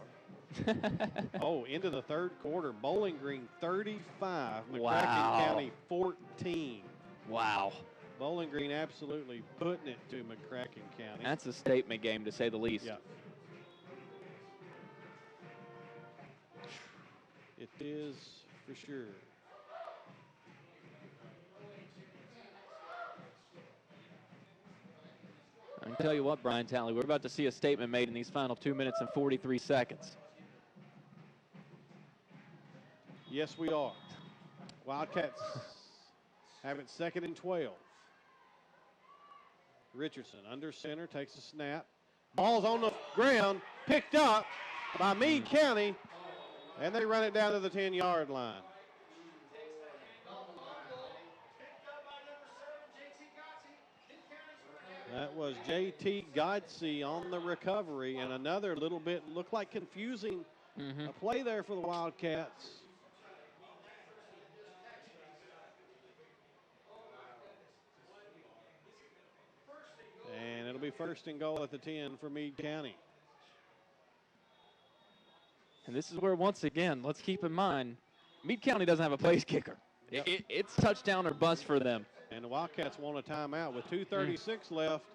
[SPEAKER 2] Oh, into the third quarter. Bowling Green 35, McCracken County 14.
[SPEAKER 1] Wow.
[SPEAKER 2] Bowling Green absolutely putting it to McCracken County.
[SPEAKER 1] That's a statement game, to say the least.
[SPEAKER 2] Yeah. It is for sure.
[SPEAKER 1] I can tell you what, Brian Talley, we're about to see a statement made in these final 2 minutes and 43 seconds.
[SPEAKER 2] Yes, we are. Wildcats have it 2nd and 12. Richardson under center, takes a snap. Ball's on the ground, picked up by Meade County, and they run it down to the 10-yard line. That was J.T. Godsey on the recovery, and another little bit looked like confusing a play there for the Wildcats. And it'll be 1st and goal at the 10 for Meade County.
[SPEAKER 1] And this is where, once again, let's keep in mind, Meade County doesn't have a place kicker.
[SPEAKER 2] Yep.
[SPEAKER 1] It's touchdown or bust for them.
[SPEAKER 2] And the Wildcats want a timeout with 2:36 left,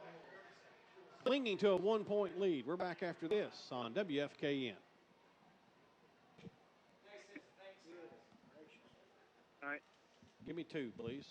[SPEAKER 2] clinging to a 1-point lead. We're back after this on WFKN.
[SPEAKER 3] All right.
[SPEAKER 2] Give me 2, please.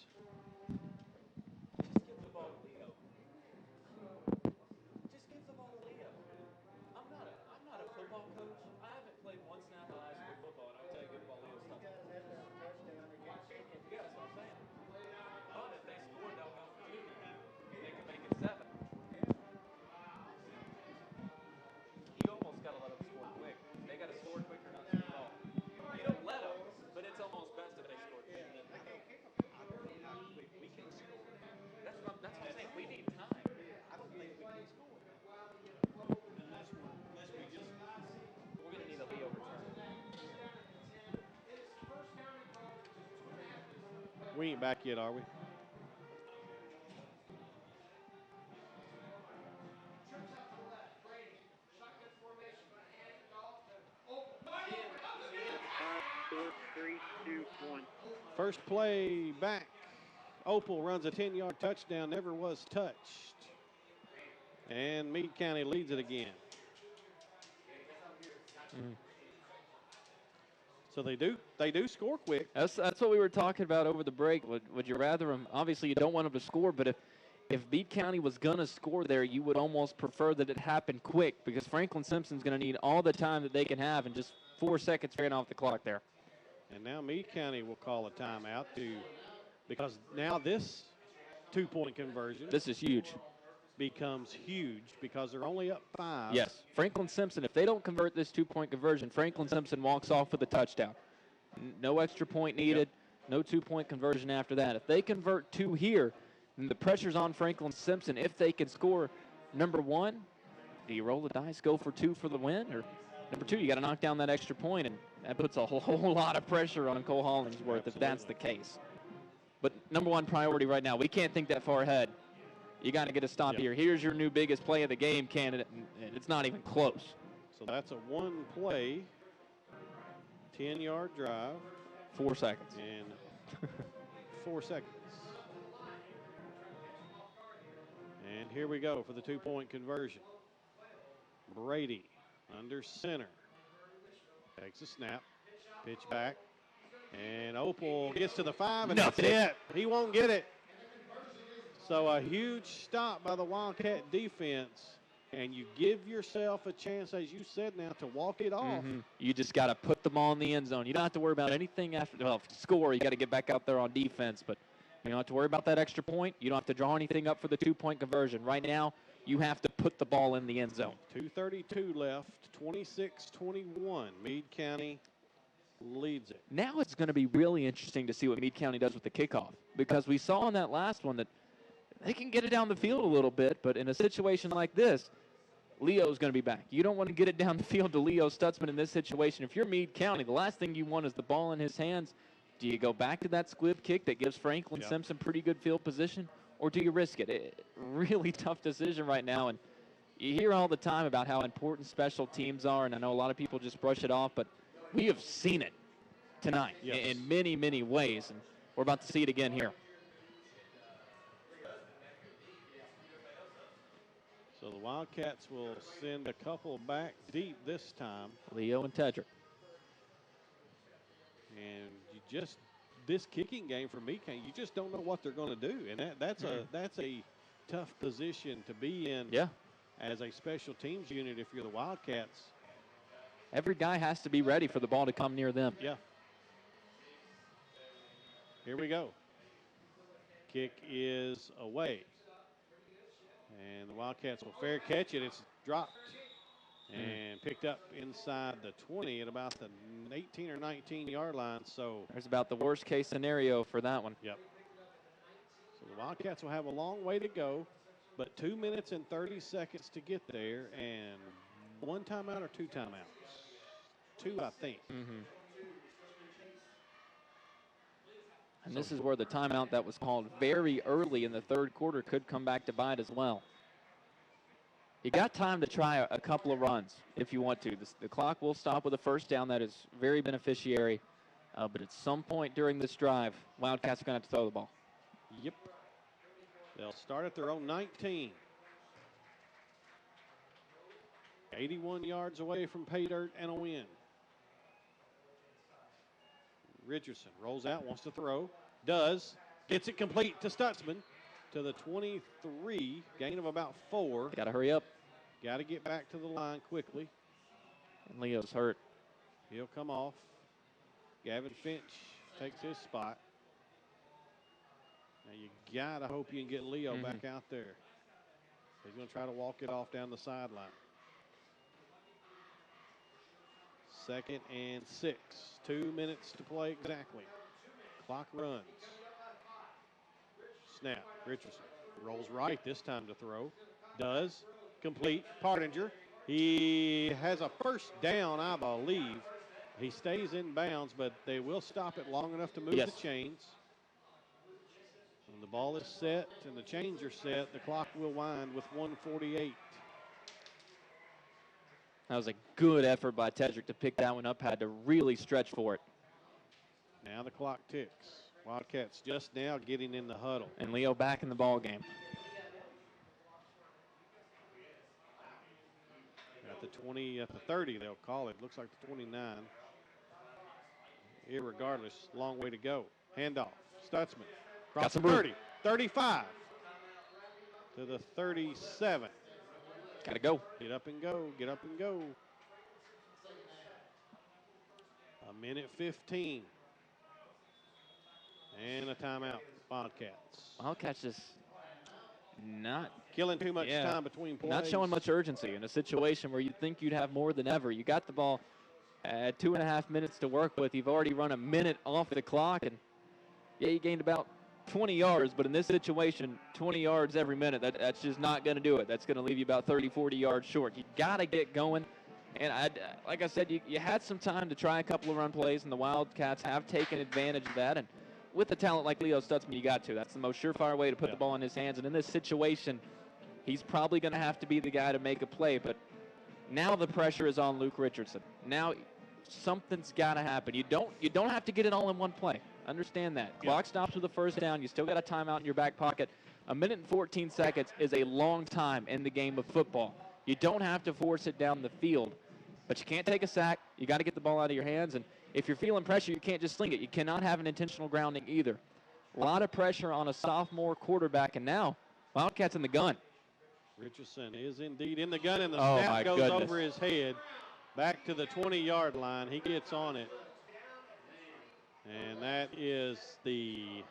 [SPEAKER 2] We ain't back yet, are we? First play back. Opal runs a 10-yard touchdown, never was touched. And Meade County leads it again. So they do score quick.
[SPEAKER 1] That's what we were talking about over the break. Would you rather them? Obviously, you don't want them to score, but if Meade County was going to score there, you would almost prefer that it happen quick because Franklin Simpson's going to need all the time that they can have, and just 4 seconds ran off the clock there.
[SPEAKER 2] And now Meade County will call a timeout because now this 2-point conversion.
[SPEAKER 1] This is huge.
[SPEAKER 2] Becomes huge because they're only up 5.
[SPEAKER 1] Yes, Franklin Simpson, if they don't convert this 2-point conversion, Franklin Simpson walks off with a touchdown. No extra point needed, no 2-point conversion after that. If they convert 2 here, then the pressure's on Franklin Simpson. If they can score number 1, do you roll the dice, go for 2 for the win? Or number 2, you got to knock down that extra point, and that puts a whole lot of pressure on Cole Hollingsworth if that's the case. But number 1 priority right now, we can't think that far ahead. You got to get a stop here. Here's your new biggest play of the game candidate, and it's not even close.
[SPEAKER 2] So that's a 1-play, 10-yard drive.
[SPEAKER 1] 4 seconds.
[SPEAKER 2] And 4 seconds. And here we go for the 2-point conversion. Brady under center. Takes a snap. Pitch back. And Opal gets to the 5, and that's it. He won't get it. So a huge stop by the Wildcat defense, and you give yourself a chance, as you said now, to walk it off.
[SPEAKER 1] You just got to put the ball in the end zone. You don't have to worry about anything after. Well, if you score, you got to get back out there on defense, but you don't have to worry about that extra point. You don't have to draw anything up for the 2-point conversion. Right now, you have to put the ball in the end zone.
[SPEAKER 2] 2:32 left, 26-21. Meade County leads it.
[SPEAKER 1] Now it's going to be really interesting to see what Meade County does with the kickoff, because we saw in that last one that they can get it down the field a little bit, but in a situation like this, Leo's going to be back. You don't want to get it down the field to Leo Stutzman in this situation. If you're Meade County, the last thing you want is the ball in his hands. Do you go back to that squib kick that gives Franklin Simpson pretty good field position, or do you risk it? Really tough decision right now, and you hear all the time about how important special teams are, and I know a lot of people just brush it off, but we have seen it tonight in many, many ways, and we're about to see it again here.
[SPEAKER 2] So the Wildcats will send a couple back deep this time.
[SPEAKER 1] Leo and Tedrick.
[SPEAKER 2] And this kicking game for Meade County, you just don't know what they're going to do. And that's a tough position to be in as a special teams unit if you're the Wildcats.
[SPEAKER 1] Every guy has to be ready for the ball to come near them.
[SPEAKER 2] Yeah. Here we go. Kick is away. And the Wildcats will fair catch it. It's dropped and picked up inside the 20 at about the 18 or 19-yard line. So
[SPEAKER 1] there's about the worst case scenario for that one.
[SPEAKER 2] Yep. So the Wildcats will have a long way to go, but 2 minutes and 30 seconds to get there, and 1 timeout or 2 timeouts? 2, I think.
[SPEAKER 1] And this is where the timeout that was called very early in the third quarter could come back to bite as well. You got time to try a couple of runs if you want to. The clock will stop with a first down. That is very beneficiary. But at some point during this drive, Wildcats are going to have to throw the ball.
[SPEAKER 2] Yep. They'll start at their own 19. 81 yards away from pay dirt and a win. Richardson rolls out, wants to throw. Does. Gets it complete to Stutzman to the 23. Gain of about 4.
[SPEAKER 1] Got to hurry up.
[SPEAKER 2] Got to get back to the line quickly.
[SPEAKER 1] And Leo's hurt.
[SPEAKER 2] He'll come off. Gavin Finch takes his spot. Now you got to hope you can get Leo back out there. He's going to try to walk it off down the sideline. 2nd and 6. 2 minutes to play exactly. Clock runs. Snap. Richardson rolls right this time to throw. Does. Complete. Partinger. He has a first down, I believe. He stays in bounds, but they will stop it long enough to move the chains. When the ball is set and the chains are set, the clock will wind with 1:48.
[SPEAKER 1] That was a good effort by Tedrick to pick that one up. Had to really stretch for it.
[SPEAKER 2] Now the clock ticks. Wildcats just now getting in the huddle.
[SPEAKER 1] And Leo back in the ball game.
[SPEAKER 2] At the 20, at the 30, they'll call it. Looks like the 29. Irregardless, long way to go. Handoff. Stutzman. Across the 30. 35. To the 37.
[SPEAKER 1] Got to go.
[SPEAKER 2] Get up and go. Get up and go. A minute 15. And a timeout. Wildcats.
[SPEAKER 1] Wildcats just not
[SPEAKER 2] killing too much time between plays.
[SPEAKER 1] Not showing much urgency in a situation where you'd think you'd have more than ever. You got the ball at 2.5 minutes to work with. You've already run a minute off the clock, and yeah, you gained about 20 yards, but in this situation, 20 yards every minute, that's just not going to do it. That's going to leave you about 30, 40 yards short. You got to get going. And like I said, you had some time to try a couple of run plays, and the Wildcats have taken advantage of that. And with a talent like Leo Stutzman, you got to. That's the most surefire way to put the ball in his hands. And in this situation, he's probably going to have to be the guy to make a play. But now the pressure is on Luke Richardson. Now something's got to happen. You don't have to get it all in one play. Understand that. Clock stops with the first down. You still got a timeout in your back pocket. A minute and 14 seconds is a long time in the game of football. You don't have to force it down the field, but you can't take a sack. You got to get the ball out of your hands. And if you're feeling pressure, you can't just sling it. You cannot have an intentional grounding either. A lot of pressure on a sophomore quarterback, and now Wildcats in the gun.
[SPEAKER 2] Richardson is indeed in the gun, and the snap goes over his head. Back to the 20-yard line. He gets on it. And that is the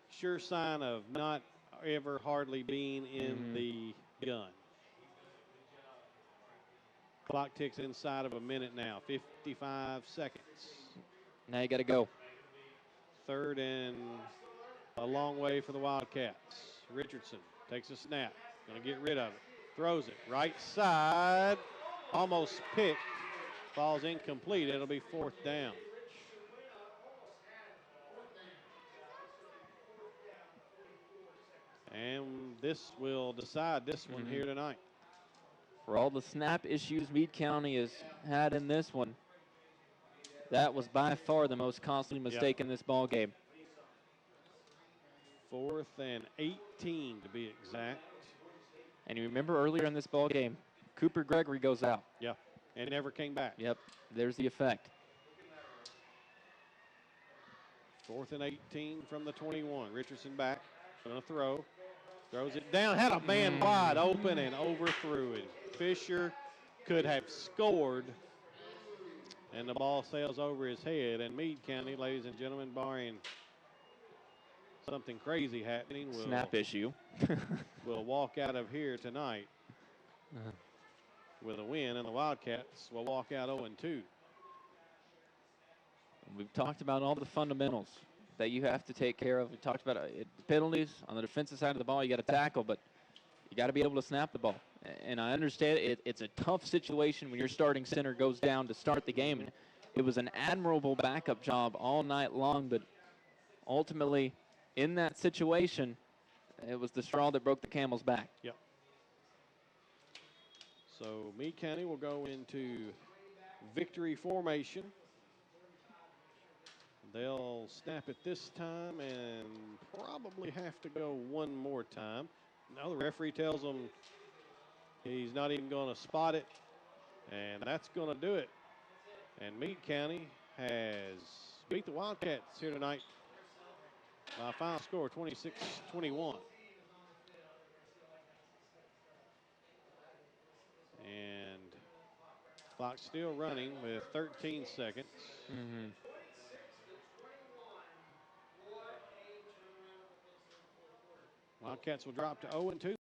[SPEAKER 2] sure sign of not ever hardly being in the gun. Clock ticks inside of a minute now. 55 seconds.
[SPEAKER 1] Now you got to go.
[SPEAKER 2] Third and a long way for the Wildcats. Richardson takes a snap. Going to get rid of it. Throws it. Right side. Almost picked. Falls incomplete. It'll be fourth down. And this will decide this one here tonight.
[SPEAKER 1] For all the snap issues Meade County has had in this one, that was by far the most costly mistake in this ball game.
[SPEAKER 2] 4th and 18 to be exact.
[SPEAKER 1] And you remember earlier in this ball game, Cooper Gregory goes out.
[SPEAKER 2] Yeah, and never came back.
[SPEAKER 1] Yep, there's the effect.
[SPEAKER 2] 4th and 18 from the 21. Richardson back, going to throw. Throws it down, had a man wide open and overthrew it. Fisher could have scored, and the ball sails over his head. And Meade County, ladies and gentlemen, barring something crazy happening,
[SPEAKER 1] snap issue,
[SPEAKER 2] will walk out of here tonight with a win, and the Wildcats will walk out 0-2.
[SPEAKER 1] We've talked about all the fundamentals that you have to take care of. We talked about penalties on the defensive side of the ball. You got to tackle, but you got to be able to snap the ball. And I understand it's a tough situation when your starting center goes down to start the game. And it was an admirable backup job all night long, but ultimately in that situation, it was the straw that broke the camel's back.
[SPEAKER 2] Yep. So Meade County will go into victory formation. They'll snap it this time and probably have to go one more time. Now the referee tells them he's not even going to spot it, and that's going to do it. And Meade County has beat the Wildcats here tonight by a final score 26-21. And clock still running with 13 seconds. Wildcats will drop to 0-2.